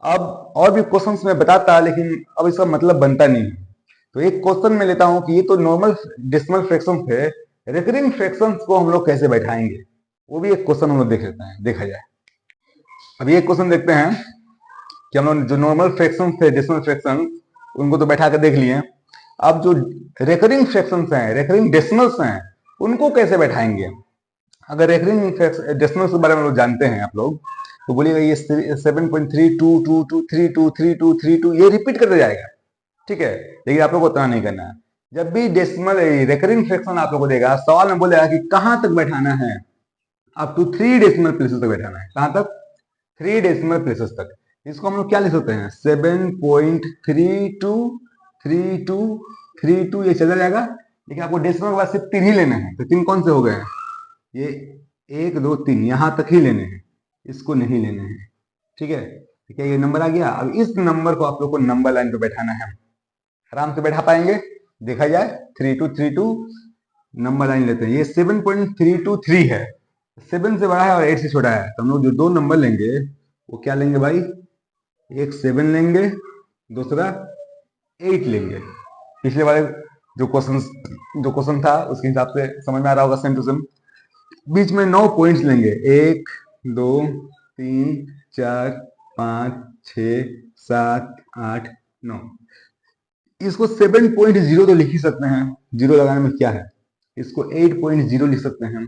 A: अब और भी क्वेश्चंस में बताता, लेकिन अब इसका मतलब बनता नहीं है। तो एक क्वेश्चन में लेता हूं कि ये तो नॉर्मल डेसिमल फ्रैक्शन थे, रिकरिंग फ्रैक्शंस को हम लोग कैसे बैठाएंगे, वो भी एक क्वेश्चन हम लोग देख लेते हैं, देखा जाए। अब ये क्वेश्चन देखते हैं कि हम लोग जो नॉर्मल फ्रैक्शन थे डेसिमल फ्रैक्शन, उनको तो बैठा कर देख लिए। अब जो रेकरिंग फ्रैक्शंस हैं, रेकरिंग डेसिमल्स हैं, उनको कैसे बैठाएंगे? अगर रेकरिंग डेसिमल्स के बारे में लोग जानते हैं आप लोग, तो बोलिएगा ये 7.3222323232 ये रिपीट करते जाएगा। ठीक है, लेकिन आप लोग को उतना नहीं करना है। जब भी डेसिमल रेकरिंग फ्रैक्शन आप लोग को देगा, सवाल में बोलेगा कि कहां तक बैठाना है, अप टू 3 डेसिमल प्लेसेस तक बैठाना है। कहां तक? 3 डेसिमल प्लेसेस तक। इसको हम लोग क्या लिख सकते हैं? 7.323232 ये चला जाएगा, लेकिन आपको डेसिमल के बाद सिर्फ 3 ही लेने हैं। तो 3 कौन से हो गए हैं? ये 1 2 3 यहां तक ही लेने हैं, इसको नहीं लेने हैं। ठीक है, ठीक है, ये नंबर आ गया। अब इस नंबर को आप लोग को नंबर लाइन पे बैठाना है, आराम से बैठा पाएंगे। देखा जाए 3232 नंबर लाइन लेते हैं, ये 7.323 है, 7 से बड़ा है और 8 से छोटा है, तो हम लोग जो दो नंबर लेंगे वो क्या लेंगे भाई, एक 7 लेंगे, दूसरा 8 लेंगे। पिछले वाले जो क्वेश्चन था उसके हिसाब से समझ में आ रहा होगा सेम टू सेम। बीच में 9 पॉइंट्स लेंगे, 1 2 3 4 5 6 7 8 9। इसको 7.0 तो लिख ही सकते हैं, जीरो लगाने में क्या है। इसको 8.0 लिख सकते हैं।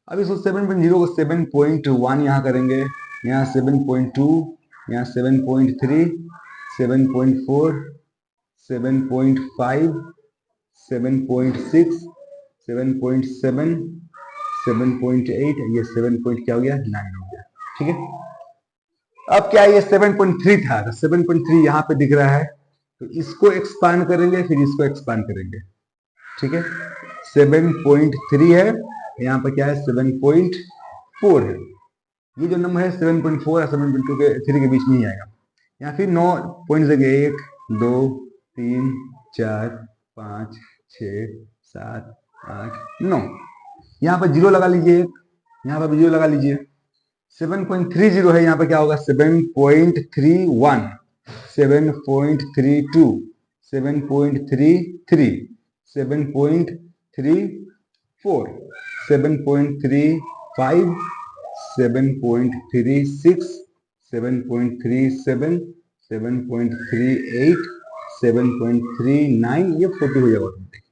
A: अब इसको 7.0 को 7.1 यहाँ करेंगे, यहाँ 7.2, यहाँ 7.3, 7.4, 7.5, 7.6, 7.7, 7.8, ये 7 क्या हो गया, 9 हो गया। ठीक है, अब क्या ये 7.3 था, तो 7.3 यहाँ पे दिख रहा है, तो इसको एक्सपांड करेंगे, फिर इसको एक्सपांड करेंगे। ठीक है, 7.3 है, यहाँ पर क्या है 7.4 है। ये जो नंबर है 7.4 और 7.2 के 3 के बीच में ही आएगा। यहाँ फिर 9 पॉइंट देंगे, 1 2 3 4 5 6 7 8 9। यहाँ पर जीरो लगा लीजिए, यहाँ पर भी जीरो लगा लीजिए। 7.30 है, यहाँ पर क्या होगा 7.31, 7.32, 7.33, 7.34, 7.35, 7.36, 7.37, 7.38, 7.39, ये 40 हो जाएगा ऑटोमेटिक।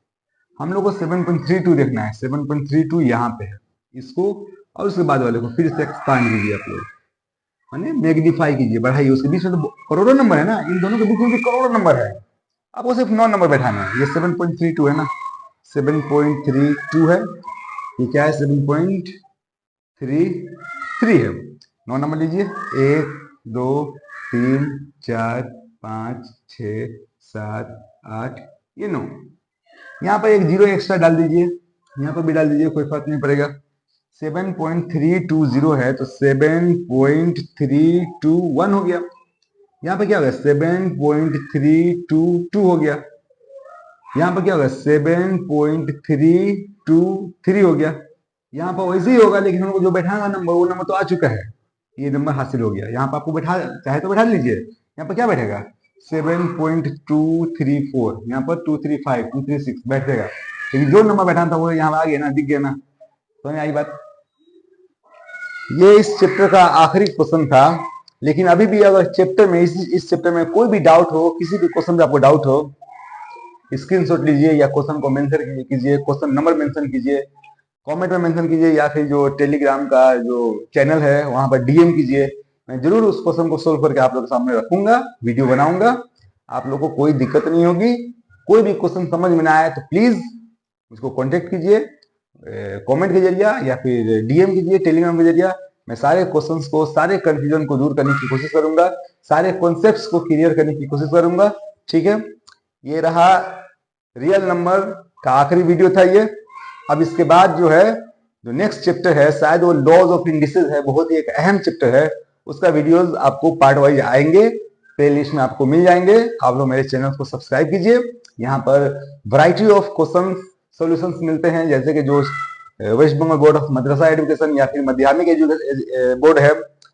A: हम लोग को 7.32 देखना है, 7.32 यहाँ पे है, इसको और उसके बाद वाले को फिर से एक्सपांड कीजिए आप लोग, माने मैग्नीफाई कीजिए, बढ़ाइए। उसके बीच में तो करोड़ों नंबर है ना, इन दोनों के बीच में भी करोड़ों नंबर है, आपको सिर्फ 9 नंबर बैठाना है। ये 7.32 है ना, 7.32 है, ये क्या है 7.33 है। 9 नंबर लीजिए, 1 2 3 4 5 6 7 8, ये 9। यहाँ पर एक जीरो एक्स्ट्रा डाल दीजिए, यहाँ पर भी डाल दीजिए, कोई फर्क नहीं पड़ेगा। 7.320 है तो 7.321 हो गया। यहाँ पे क्या होगा 7.322 हो गया। यहाँ पर क्या होगा 7.323 हो गया। यहाँ पर वैसे ही होगा, लेकिन हमको जो बैठाना नंबर वो नंबर तो आ चुका है, ये नंबर हासिल हो गया। यहाँ पर आपको बैठा चाहे तो बैठा लीजिए, यहाँ पर क्या बैठेगा 7.234, यहाँ पर 235 236 बैठेगा, लेकिन जो नंबर बैठाना था वो यहाँ आ गया ना, दिख गया ना, समझ आई बात। ये इस चैप्टर का आखिरी क्वेश्चन था, लेकिन अभी भी अगर चैप्टर में इस चैप्टर में कोई भी डाउट हो, किसी भी क्वेश्चन में आपको डाउट हो, स्क्रीनशॉट लीजिए या क्वेश्चन को मेंशन कीजिए, क्वेश्चन नंबर मेंशन कीजिए, कमेंट में मेंशन कीजिए, या फिर जो टेलीग्राम का जो चैनल है वहां पर डीएम कीजिए। मैं जरूर उस क्वेश्चन को सोल्व करके आप लोगों के सामने रखूंगा, वीडियो बनाऊंगा, आप लोगों को कोई दिक्कत नहीं होगी। कोई भी क्वेश्चन समझ में ना आए तो प्लीज मुझको कॉन्टेक्ट कीजिए, कमेंट के जरिए या फिर डीएम कीजिए टेलीग्राम के जरिए। मैं सारे क्वेश्चंस को, सारे कंफ्यूजन को दूर करने की कोशिश करूंगा, सारे कॉन्सेप्ट्स को क्लियर करने की कोशिश करूंगा। ठीक है, ये रहा रियल नंबर का आखिरी वीडियो था ये। अब इसके बाद जो है जो नेक्स्ट चैप्टर है, शायद वो लॉज ऑफ इंडिसेस है, बहुत ही एक अहम चैप्टर है, उसका वीडियोस आपको पार्ट वाइज आएंगे, प्ले लिस्ट में आपको मिल जाएंगे। आप लोग मेरे चैनल को सब्सक्राइब कीजिए, यहाँ पर वैरायटी ऑफ क्वेश्चन सॉल्यूशंस मिलते हैं, जैसे कि जो West Bengal board of Madrasa education या फिर माध्यमिक एजुकेशन बोर्ड है,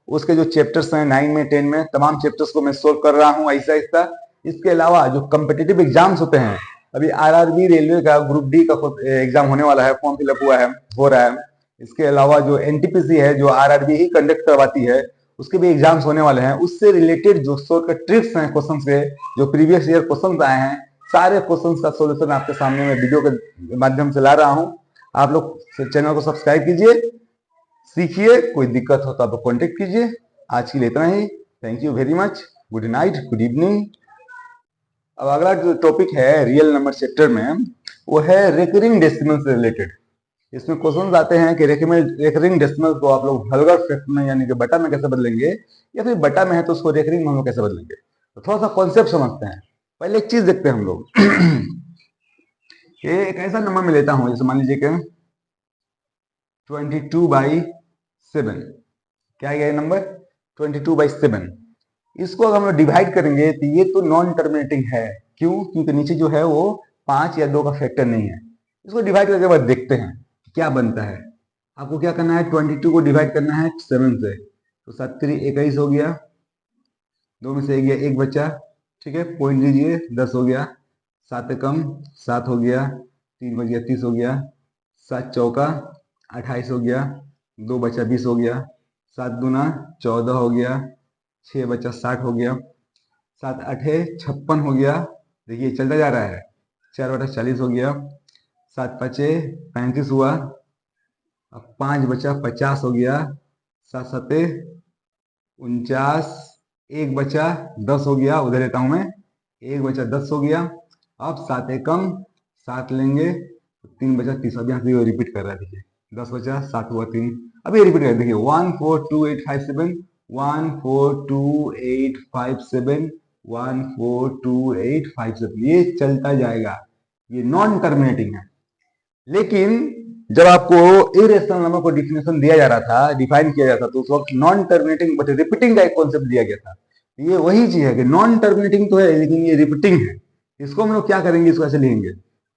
A: उसके जो चैप्टर्स हैं 9 में 10 में, तमाम चैप्टर्स को मैं सोल्व कर रहा हूँ ऐसा ऐसा। इसके अलावा जो कम्पिटिटिव एग्जाम्स होते हैं, अभी आरआरबी रेलवे का ग्रुप डी का एग्जाम होने वाला है, फॉर्म फिलअप हुआ है, हो रहा है। इसके अलावा जो एनटीपीसी है, जो आरआरबी ही कंडक्ट करवाती है, उसके भी एग्जाम्स होने वाले हैं। उससे रिलेटेड जो शॉर्टकट ट्रिक्स हैं क्वेश्चन से, जो प्रीवियस ईयर क्वेश्चन आए हैं, सारे क्वेश्चन का सोल्यूशन आपके सामने मैं वीडियो के माध्यम से ला रहा हूँ। आप लोग चैनल को सब्सक्राइब कीजिए, सीखिए, कोई दिक्कत हो तो आप कॉन्टेक्ट कीजिए। आज के लिए इतना ही, thank you very much, good night, good evening. अब अगला जो टॉपिक है रियल नंबर चैप्टर में, वो है रेकरिंग डेसिमल से रिलेटेड। इसमें क्वेश्चन आते हैं कि रेकरिंग डेसिमल को आप लोग वल्गर फ्रैक्शन में यानी कि बटा में कैसे बदलेंगे, या फिर बटा में है तो उसको रेकरिंग में हम लोग कैसे बदलेंगे। तो थोड़ा सा कॉन्सेप्ट समझते हैं। पहले एक चीज देखते हैं हम लोग ये एक ऐसा नंबर में लेता हूं, जैसे मान लीजिए कि 22/7, क्या है ये नंबर 22/7। इसको अगर हम लोग डिवाइड करेंगे तो ये तो नॉन टर्मिनेटिंग है। क्यों? क्योंकि नीचे जो है वो 5 या 2 का फैक्टर नहीं है। इसको डिवाइड करके बाद देखते हैं क्या बनता है। आपको क्या करना है, 22 को डिवाइड करना है 7 से, तो 7 3 21 हो गया, 2 में से एक गया, एक बचा, ठीक है, पॉइंट दीजिए, 10 हो गया, 7 कम 7 हो गया, 3 बच गया 30 हो गया, 7 चौका 28 हो गया, 2 बचा 20 हो गया, 7 दूना 14 हो गया, 6 बचा 60 हो गया, 7 अठे 56 हो गया, देखिए चलता जा रहा है, 4 बटा 40 हो गया, 7 पचे 35 हुआ, अब 5 बचा 50 हो गया, 7 सते 49, एक बचा 10 हो गया, उधर लेता हूं मैं, एक बचा 10 हो गया, अब 7 एकम 7 लेंगे, 3 बचा 30, अब यहाँ से रिपीट कर रहा है, देखिए 10 बचा 7 हुआ 3, अब ये रिपीट कर देखिए 1 4 2 8 5 7 1 4 2 8 5 7 1 4 2 8 5 7, ये चलता जाएगा, ये नॉन टर्मिनेटिंग है। लेकिन जब आपको इरेशनल नंबर को डिफिनेशन दिया जा रहा था, डिफाइन किया जाता था, तो उस वक्त नॉन टर्मिनेटिंग बट रिपीटिंग का एक कॉन्सेप्ट दिया गया था। ये वही चीज है कि नॉन टर्मिनेटिंग तो है लेकिन ये रिपीटिंग है। इसको हम लोग क्या करेंगे, इसको ऐसे लिखेंगे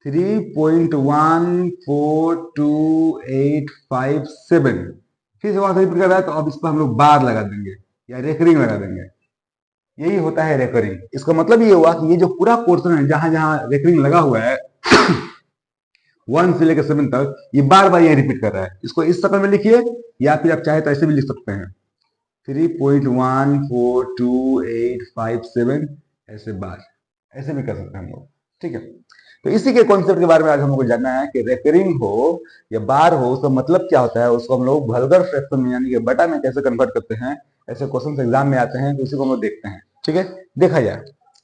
A: 3.14285 फिर से वहां से रिपीट कर रहा है, तो अब इस पर हम लोग बार लगा देंगे या रेकरिंग लगा देंगे, यही होता है रेकरिंग। इसका मतलब ये हुआ कि ये जो पूरा पोर्शन है जहां जहां रेकरिंग लगा हुआ है 1 से लेकर 7 तक, ये बार बार यहाँ रिपीट कर रहा है। इसको इस शक्ल में लिखिए या फिर आप चाहे तो ऐसे भी लिख सकते हैं 3.14285 ऐसे बार, ऐसे भी कर सकते हैं हम लोग, ठीक है। तो इसी के कॉन्सेप्ट के बारे में आज हम लोग को जानना है कि रेकरिंग हो या बार हो, उसका मतलब क्या होता है, उसको हम लोग वल्गर फ्रैक्शन में यानी कि बटा में कैसे कन्वर्ट करते हैं। ऐसे क्वेश्चन एग्जाम में आते हैं, तो उसी को हम लोग देखते हैं, ठीक है, देखा जाए।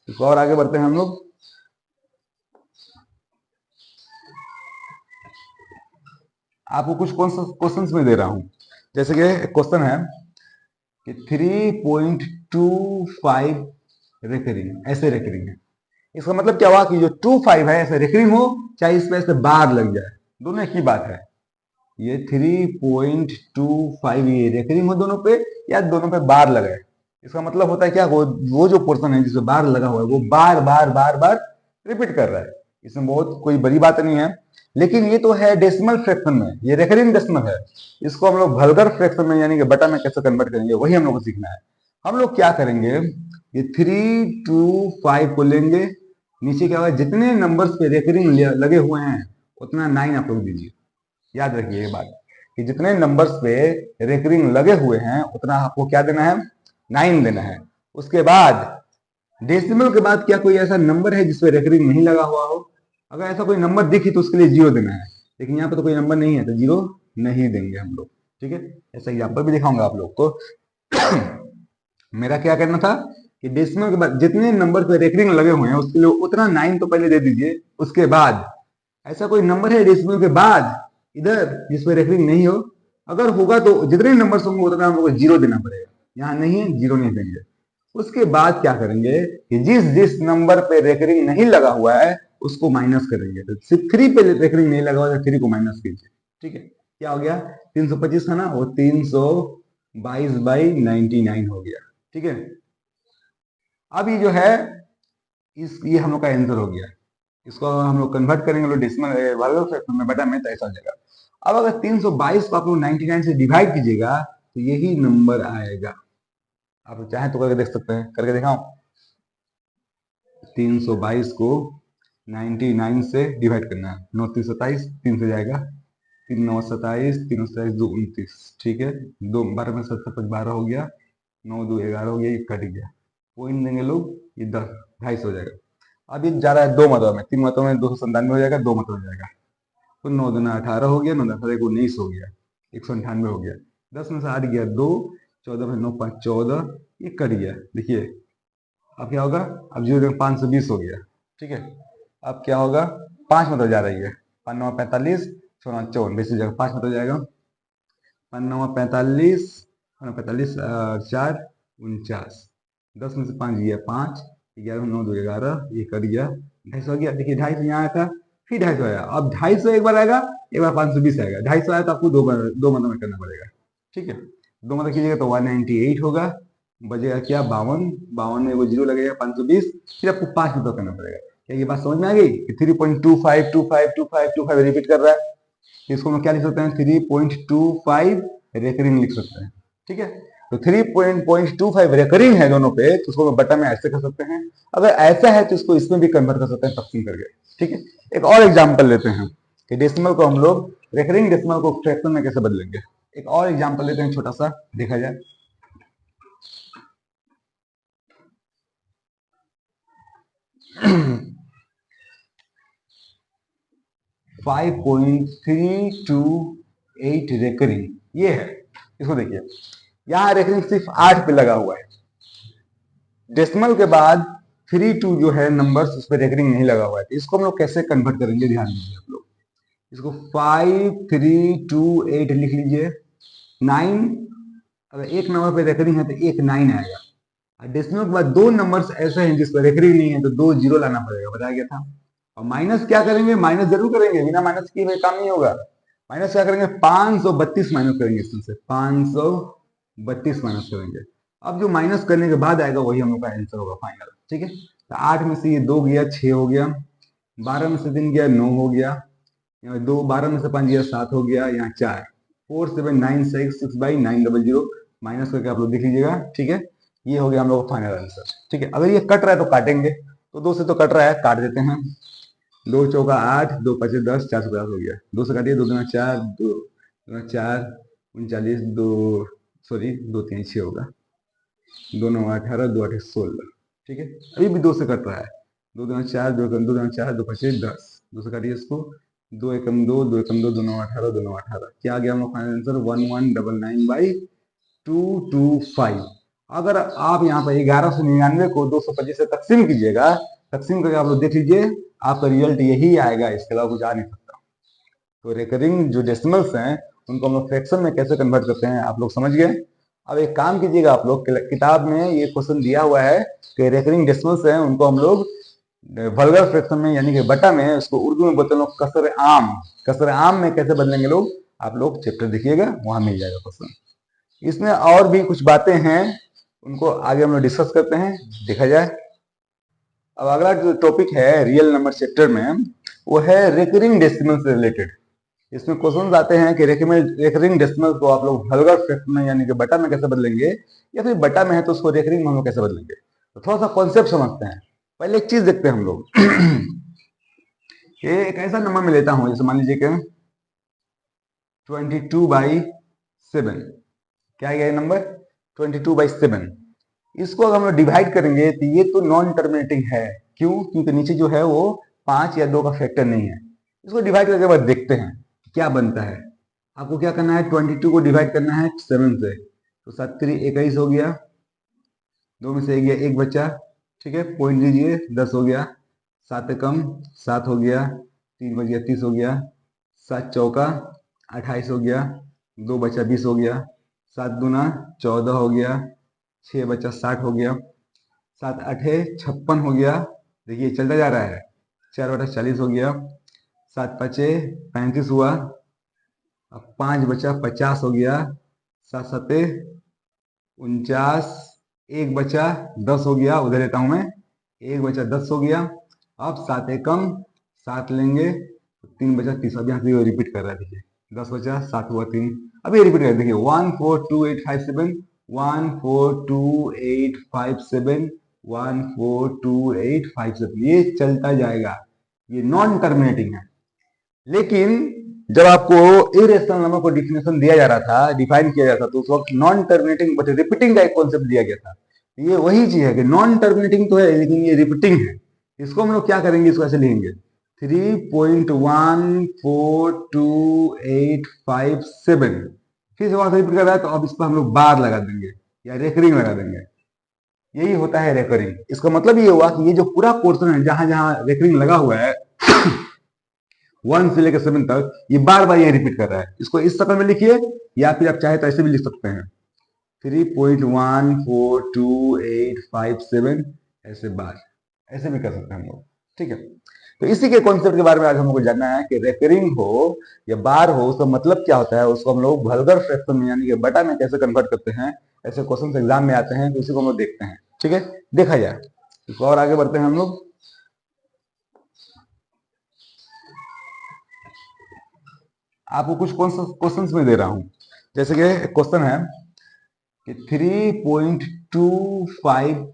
A: इसको और आगे बढ़ते हैं हम लोग। आपको कुछ क्वेश्चन में दे रहा हूं, जैसे कि क्वेश्चन है कि 3.25 रेकरिंग, ऐसे रेकरिंग है। इसका मतलब क्या हुआ कि जो 25 है ऐसे रेकरिंग हो, चाहे इसमें ऐसे बार लग जाए, दोनों एक ही बात है। ये 3.25 ये रेकरिंग हो दोनों पे या दोनों पे बार लगे, इसका मतलब होता है क्या, वो जो पोर्शन है जिसमें बार लगा हुआ है वो बार बार बार बार रिपीट कर रहा है। इसमें बहुत कोई बड़ी बात नहीं है, लेकिन ये तो है डेसिमल फ्रैक्शन में, ये रेकरिंग डेसिमल है। इसको हम लोग वल्गर फ्रैक्शन में यानी कि बटा में कैसे कन्वर्ट करेंगे, वही हम लोग को सीखना है। हम लोग क्या करेंगे, ये 325 को लेंगे, नीचे क्या होगा, जितने नंबर्स पे रेकरिंग लगे हुए हैं उतना 9 आप लोग दीजिए। याद रखिए ये बात कि जितने नंबर्स पे रेकरिंग लगे हुए हैं उतना आपको क्या देना है, 9 देना है। उसके बाद डेसिमल के बाद क्या कोई ऐसा नंबर है जिसपे रेकरिंग नहीं लगा हुआ हो, अगर ऐसा कोई नंबर दिखी तो उसके लिए 0 देना है, लेकिन यहाँ पे तो कोई नंबर नहीं है तो 0 नहीं देंगे हम लोग, ठीक है। ऐसा एग्जाम्पल भी दिखाऊंगा आप लोग को। मेरा क्या करना था कि डेसिमल के बाद जितने नंबर पे रेकरिंग लगे हुए हैं उसके लिए उतना 9 तो पहले दे दीजिए। उसके बाद ऐसा कोई नंबर है डेसिमल के बाद इधर जिसपे रेकरिंग नहीं हो, अगर होगा तो जितने नंबर होंगे उतना हम लोग को 0 देना पड़ेगा, यहाँ नहीं है 0 नहीं देंगे। उसके बाद क्या करेंगे कि जिस जिस नंबर पे रेकरिंग नहीं लगा हुआ है उसको माइनस करेंगे, तो सिर्फ 3 पे रेकरिंग नहीं लगा हुआ है 3 को माइनस कीजिए, ठीक है। क्या हो गया, 325 था ना, वो 322/99 हो गया, ठीक है। अब ये जो है ये हम लोग का आंसर हो गया। इसको हम लोग कन्वर्ट करेंगे लोग डेसिमल वर्ग फ्रैक्शन में, बटा में, तो ऐसा हो जाएगा। अब अगर 322 को आप लोग 99 से डिवाइड कीजिएगा तो यही नंबर आएगा। आप चाहें तो करके देख सकते हैं, करके दिखाऊं। 322 को 99 से डिवाइड करना है, 9 3 27, 3 से जाएगा, 3 9 27, 3 27 2 29, ठीक है, 2 12 में 7 5 12 हो गया, 9 2 11 हो गया, ये कट गया, पॉइंट देंगे लोग, ये 10 250 हो जाएगा। अब ये जा रहा है 2 मतों में, 3 मतों में 297 हो जाएगा, 2 मतों में जाएगा, तो 9 दूना 18 हो गया, 9 10 19 हो गया, 198 हो गया, 10 में से 8 गया 2, 14 में 9 5 14, ये कट गया, देखिए। अब क्या होगा, अब 0 520 हो गया, ठीक है। अब क्या होगा, 5 मतलब जा रही है, 5 9 45, 6 9 54, बेसिस जगह 5 मतलब जाएगा, 5 9 45, 45 4 49, 10 में से 5 गया 5, 11 9 2 11, ये कट गया, 250 हो गया, देखिए 250 यहाँ आया था, फिर 250 आया, अब 250 एक बार आएगा, एक बार 520 आएगा, 250 आया तो आपको दो मतलब में करना पड़ेगा, ठीक है। 2 मतलब कीजिएगा तो 198 होगा, बजेगा क्या 52, 52 में वो जीरो लगेगा 520, फिर आपको 5 करना पड़ेगा। क्या ये बात समझ में आ गई कि 3.25252525 रिपीट कर रहा है, इसको हम क्या लिख सकते हैं 3.25 रेकरिंग लिख सकते हैं। ठीक है, तो 3.25 रेकरिंग है दोनों पे, तो उसको बटा में ऐसे कर सकते हैं। अगर ऐसा है तो इसको इसमें भी कन्वर्ट कर सकते हैं तकसीम करके। ठीक है, एक और एग्जांपल लेते हैं कि डेसिमल को हम लोग रेकरिंग डेसिमल को फ्रैक्शन में कैसे बदलेंगे। एक और एग्जांपल लेते हैं छोटा सा, देखा जाए। 5.328 रेकरिंग ये है, इसको देखिए यहाँ रेकरिंग सिर्फ 8 पे लगा हुआ है, डेसिमल के बाद 32 जो है नंबर्स उस पर रेकरिंग नहीं लगा हुआ है। तो इसको हम लोग कैसे कन्वर्ट करेंगे, ध्यान दीजिए आप लोग। इसको 5328 लिख लीजिए। 9 अगर एक नंबर पे रेकरिंग है तो एक 9 आएगा, और डेसिमल के बाद दो नंबर्स ऐसे हैं जिस पर रेकरिंग नहीं है तो 2 जीरो लाना पड़ेगा, बताया गया था। और माइनस क्या करेंगे, माइनस जरूर करेंगे, बिना माइनस किए हुए काम नहीं होगा। माइनस क्या करेंगे 532 माइनस करेंगे, इसमें से 532 माइनस करेंगे। अब जो माइनस करने के बाद आएगा वही हम लोग का आंसर होगा फाइनल। ठीक है, तो 8 में से ये 2 गया 6 हो गया, 12 में से 3 गया 9 हो गया, यहाँ 2 12 में से 5 गया 7 हो गया, यहाँ 4 4 7 9 6 बाई 900 माइनस करके आप लोग देख लीजिएगा। ठीक है, ये हो गया हम लोग का फाइनल आंसर। ठीक है, अगर ये कट रहा है तो काटेंगे, तो 2 से तो कट रहा है, काट देते हैं। 2 चौका 8, 2 पचे 10, 450 हो गया। 2 से काटिए, 2 दूना 4, 2 दूना 4 39, 2 सॉरी 2 3 6 होगा, 2 9 18, 2 8 16। ठीक है, अभी भी 2 से कट रहा है। 2 दूना 4, 2 एकम 2 दूना 4, 2 पचे 10, 2 से काटिए इसको, 2 एकम 2, 2 एकम 2, 2 9 18, 2 9 18। क्या आ गया हम लोग फाइनल आंसर 1199 बाई 225। अगर आप यहाँ पर 1199 को 225 से तकसीम कीजिएगा, तकसीम करके आप लोग देख लीजिए, आपका रिजल्ट यही आएगा, इसके अलावा कुछ आ नहीं सकता। तो रेकरिंग जो डेसिमल्स हैं उनको हम लोग फ्रैक्शन में कैसे कन्वर्ट करते हैं आप लोग समझ गए। अब एक काम कीजिएगा, आप लोग किताब में ये क्वेश्चन दिया हुआ है कि रेकरिंग डेसिमल्स हैं उनको हम लोग वल्गर फ्रैक्शन में यानी कि बटा में, उसको उर्दू में बोलते हैं लोग कसर आम। कसर आम में कैसे बदलेंगे लोग, आप लोग चैप्टर देखिएगा, वहां मिल जाएगा क्वेश्चन। इसमें और भी कुछ बातें हैं, उनको आगे हम लोग डिस्कस करते हैं, देखा जाए। अब अगला जो टॉपिक है रियल नंबर चैप्टर में वो है रेकरिंग डेसिमल से रिलेटेड। इसमें क्वेश्चन आते हैं कि रेकरिंग डेसिमल को आप लोग वल्गर फ्रैक्शन में यानी कि बटा में कैसे बदलेंगे, या फिर बटा में है तो उसको रेकरिंग में हम लोग कैसे बदलेंगे। तो थोड़ा सा कॉन्सेप्ट समझते हैं। पहले एक चीज देखते हैं हम लोग ये एक ऐसा नंबर में लेता हूं, जैसे मान लीजिए कि 22/7। क्या है ये नंबर 22/7। इसको अगर हम लोग डिवाइड करेंगे तो ये तो नॉन टर्मिनेटिंग है। क्यों, क्योंकि नीचे जो है वो 5 या 2 का फैक्टर नहीं है। इसको डिवाइड करके बाद देखते हैं क्या बनता है। आपको क्या करना है, 22 को डिवाइड करना है 7 से, तो 7 3 21 हो गया, 2 में से 1 गया 1 बचा। ठीक है, पॉइंट दीजिए 10 हो गया, 7 कम 7 हो गया, 3 बच गया 30 हो गया, 7 चौका 28 हो गया, 2 बचा 20 हो गया, 7 दूना 14 हो गया, 6 बचा 60 हो गया, 7 8 56 हो गया। देखिए चलता जा रहा है, 4 बटा 40 हो गया, 7 5 35 हुआ, अब 5 बचा 50 हो गया, 7 7 49, 1 बचा 10 हो गया, उधर लेता हूं मैं, 1 बचा 10 हो गया। अब 7 एकम 7 लेंगे, 3 बचा 30। अब यहाँ से रिपीट कर रहा है, देखिए 10 बचा 7 हुआ 3। अब ये रिपीट कर देखिए 1 4 2 8 5 7, 1 4 2 8 5 7, 1 4 2 8 5 7। ये चलता जाएगा, ये नॉन टर्मिनेटिंग है। लेकिन जब आपको इरेशनल नंबर को डिफिनेशन दिया जा रहा था, डिफाइन किया जा रहा था, तो उस वक्त नॉन टर्मिनेटिंग बट रिपीटिंग का एक कॉन्सेप्ट दिया गया था। ये वही चीज है कि नॉन टर्मिनेटिंग तो है लेकिन ये रिपीटिंग है। इसको हम लोग क्या करेंगे, इसको ऐसे लिखेंगे 3.14285 फिर से वहां से रिपीट कर रहा है, तो अब इस पर हम लोग बार लगा देंगे या रेकरिंग लगा देंगे। यही होता है रेकरिंग। इसका मतलब ये हुआ कि ये जो पूरा पोर्शन है जहां जहां रेकरिंग लगा हुआ है 1 से लेकर 7 तक, ये बार बार ये रिपीट कर रहा है। इसको इस शक्ल में लिखिए, या फिर आप चाहे तो ऐसे भी लिख सकते हैं 3.14285 ऐसे बार, ऐसे भी कर सकते हैं हम लोग। ठीक है, तो इसी के कॉन्सेप्ट के बारे में आज हम लोग को जानना है कि रेकरिंग हो या बार हो, उसका मतलब क्या होता है, उसको हम लोग वल्गर फ्रैक्शन में यानी कि बटा में कैसे कन्वर्ट करते हैं, ऐसे क्वेश्चन एग्जाम में आते हैं, तो उसी को हम लोग देखते हैं। ठीक है, देखा जाए इसको और आगे बढ़ते हैं हम लोग। आपको कुछ क्वेश्चन में दे रहा हूं, जैसे कि क्वेश्चन है कि 3.25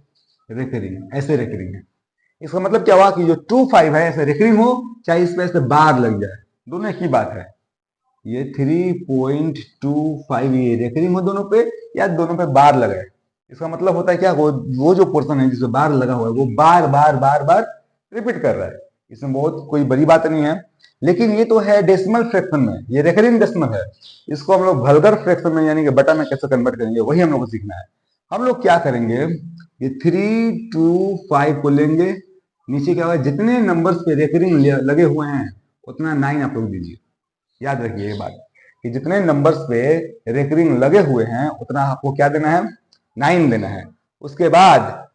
A: रेकरिंग, ऐसे रेकरिंग है। इसका मतलब क्या हुआ कि जो 25 है ऐसे रेकरिंग हो, चाहे इस पे ऐसे बार लग जाए, दोनों एक ही बात है। ये 3.25 ये रेकरिंग हो दोनों पे, या दोनों पे बार लगा है। इसका मतलब होता है क्या, वो जो पोर्शन है जिसमें बार लगा हुआ है वो बार बार बार बार रिपीट कर रहा है। इसमें बहुत कोई बड़ी बात नहीं है, लेकिन ये तो है डेसिमल फ्रैक्शन में, ये रेकरिंग डेसिमल है। इसको हम लोग वल्गर फ्रैक्शन में यानी कि बटा में कैसे कन्वर्ट करेंगे, वही हम लोग को सीखना है। हम लोग क्या करेंगे, ये 325 को लेंगे, नीचे क्या होगा, जितने नंबर्स पे रेकरिंग लगे हुए हैं उतना 9 आप लोग दीजिए। याद रखिए ये बात कि जितने नंबर्स पे रेकरिंग लगे हुए हैं उतना आपको क्या देना है, 9 देना है। उसके बाद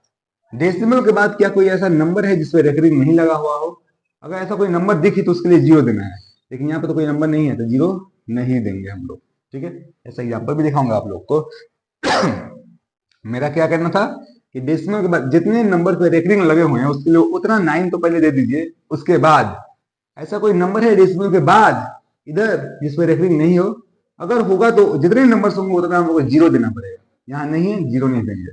A: डेसिमल के बाद क्या कोई ऐसा नंबर है जिसपे रेकरिंग नहीं लगा हुआ हो, अगर ऐसा कोई नंबर दिखी तो उसके लिए 0 देना है, लेकिन यहाँ पे तो कोई नंबर नहीं है तो 0 नहीं देंगे हम लोग। ठीक है, ऐसा एग्जाम्पल भी दिखाऊंगा आप लोग को। मेरा क्या करना था कि डेसिमल के बाद जितने नंबर पे रेकरिंग लगे हुए हैं उसके लिए उतना 9 तो पहले दे दीजिए। उसके बाद ऐसा कोई नंबर है डेसिमल के बाद इधर जिसपे रेकरिंग नहीं हो, अगर होगा तो जितने नंबर होंगे उतना हम लोग को 0 देना पड़ेगा। यहाँ नहीं है, 0 नहीं देंगे।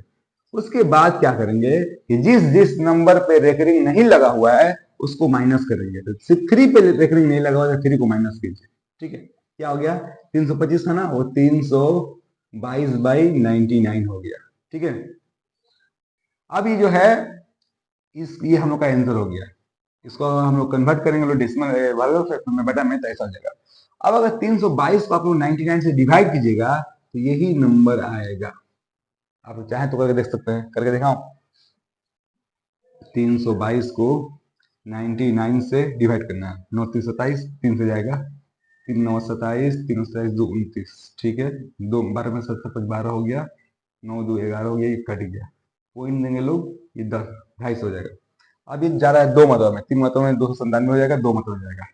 A: उसके बाद क्या करेंगे कि जिस जिस नंबर पे रेकरिंग नहीं लगा हुआ है उसको माइनस करेंगे। तो सिर्फ 3 पे रेकरिंग नहीं लगा हुआ है, 3 को माइनस कीजिए। ठीक है, क्या हो गया, 325 था ना, वो 322/99 हो गया। ठीक है, अब ये जो है ये हम लोग का आंसर हो गया। इसको हम लोग कन्वर्ट करेंगे डेसिमल वर्ग फ्रैक्शन में, बटा में, तो ऐसा हो जाएगा। अब अगर 322 को आप लोग 99 से डिवाइड कीजिएगा तो यही नंबर आएगा। आप चाहें तो करके देख सकते हैं, करके दिखाऊं। 322 को 99 से डिवाइड करना है, 9 3 27, 3 से जाएगा 3 9 27, 3 27 2 29। ठीक है, 2 12 में 7 5 12 हो गया, 9 2 11 हो गया, ये कट गया। पॉइंट देंगे लोग, ये 10 250 हो जाएगा। अब ये जा रहा है 2 मतों में, 3 मतों में 297 हो जाएगा, 2 मतों में जाएगा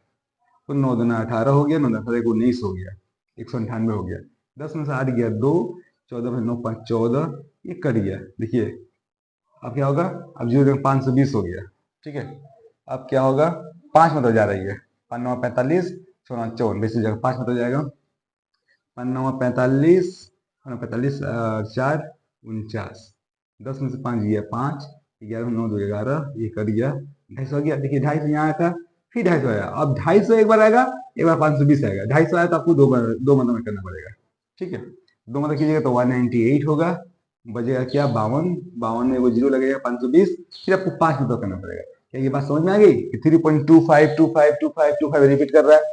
A: तो 9 दूना 18 हो गया, 9 10 19 हो गया, 198 हो गया। 10 में से 8 गया 2, 14 में 9 5 14, ये कट गया। देखिए अब क्या होगा, अब 0 520 हो गया। ठीक है, अब क्या होगा, 5 मत हो जा रही है, 5 9 45, 16 54, बेसिस जगह 5 मत हो जाएगा, 5 9 45, 45 4 49, 10 में से 5 गया 5, 11 9 2 11, ये कट गया, 250 हो गया। देखिए 250 यहाँ आया था, फिर 250 आया, अब 250 एक बार आएगा, एक बार 520 आएगा। 250 आया तो आपको दो मतलब में करना पड़ेगा। ठीक है, दो मतलब कीजिएगा तो 198 होगा, बजेगा क्या 52, 52 में वो 0 लगेगा 520, फिर आपको 5 मतलब करना पड़ेगा। क्या ये बात समझ में आ गई कि 3.25252525 रिपीट कर रहा है,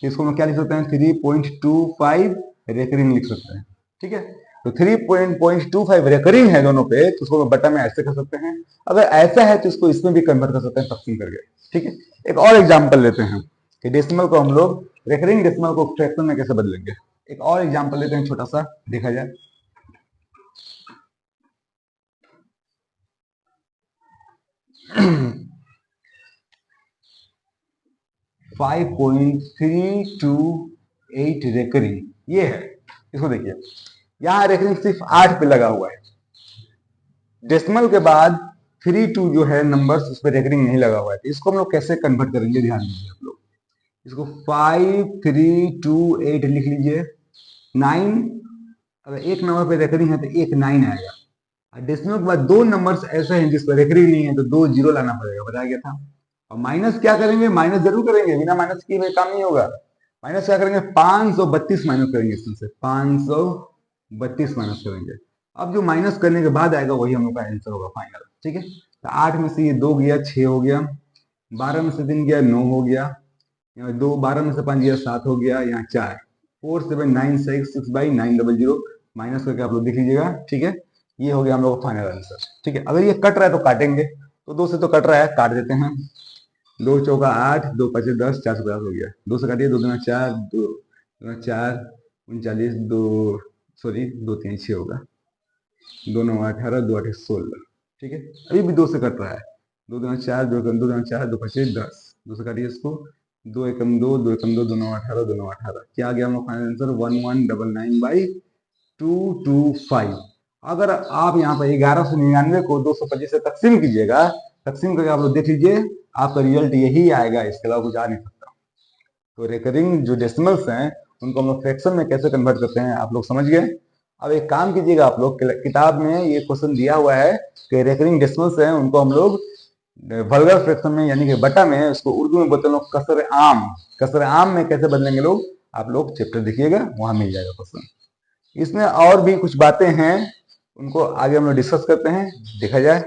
A: इसको हम क्या लिख सकते हैं, 3.25 रेकरिंग लिख सकते हैं। ठीक है, तो 3.25 रेकरिंग है दोनों पे, तो उसको बटा में ऐसे कर सकते हैं। अगर ऐसा है तो इसको इसमें भी कन्वर्ट कर सकते हैं तकसीम करके। ठीक है, एक और एग्जांपल लेते हैं कि डेसिमल को हम लोग रेकरिंग डेसिमल को फ्रैक्शन में कैसे बदलेंगे। एक और एग्जांपल लेते हैं, छोटा सा देखा जाए। 5.328 रेकरिंग ये है, इसको देखिए, यहां रेकरिंग सिर्फ 8 पे लगा हुआ है। डेसिमल के बाद 32 जो है नंबर्स, उस पर रेकरिंग नहीं लगा हुआ है। इसको हम लोग कैसे कन्वर्ट करेंगे, ध्यान दीजिए आप लोग। इसको 5328 लिख लीजिए। 9 अगर एक नंबर पे रेकरिंग है तो एक 9 आएगा, और डेसिमल के बाद दो नंबर्स ऐसे हैं जिस पर रेकरिंग नहीं है तो 2 0 लाना पड़ेगा, बताया गया था। और माइनस क्या करेंगे, माइनस जरूर करेंगे, बिना माइनस किए हुए काम नहीं होगा। माइनस क्या करेंगे, 532 माइनस करेंगे, इसमें से 532 माइनस करेंगे। अब जो माइनस करने के बाद आएगा वही हम लोग का आंसर होगा फाइनल। ठीक है, तो 8 में से ये 2 गया 6 हो गया, 12 में से 3 गया 9 हो गया, यहाँ 2 12 में से 5 गया 7 हो गया, यहाँ 4 4 7 9 6 6/900 माइनस करके आप लोग देख लीजिएगा। ठीक है, ये हो गया हम लोग का फाइनल आंसर। ठीक है, अगर ये कट रहा है तो काटेंगे, तो 2 से तो कट रहा है, काट देते हैं। 2 चौका 8, 2 5 10, 450 हो गया। 2 से काटिए, 2 दूना 4, 2 दूना 4 39, 2 सॉरी 2 3 6 होगा, 2 9 18, 2 8 16। ठीक है, अभी भी 2 से कट रहा है, 2 दूना 4, 2 एकम 2 दूना 4, 2 5 10, 2 से काटिए इसको, 2 एकम 2, 2 एकम 2, 2 9 18, 2 9 18, क्या आ गया हम लोग फाइनल आंसर 1199/2। 225। अगर आप यहाँ पर 1199 को 225 से तकसीम कीजिएगा, तकसीम करके आप लोग देख लीजिए, आपका रिजल्ट यही आएगा, इसके अलावा कुछ आ नहीं सकता। तो रिकरिंग जो डेसिमल्स हैं उनको हम लोग फ्रैक्शन में कैसे कन्वर्ट करते हैं आप लोग समझ गए। अब एक काम कीजिएगा, आप लोग किताब में ये क्वेश्चन दिया हुआ है कि रिकरिंग डेसिमल्स हैं उनको हम लोग वल्गर फ्रैक्शन में यानी कि बटा में, उसको उर्दू में बोलते हैं लोग कसर आम। कसर आम में कैसे बदलेंगे लोग, आप लोग चैप्टर देखिएगा, वहां मिल जाएगा क्वेश्चन। इसमें और भी कुछ बातें हैं, उनको आगे हम लोग डिस्कस करते हैं, देखा जाए।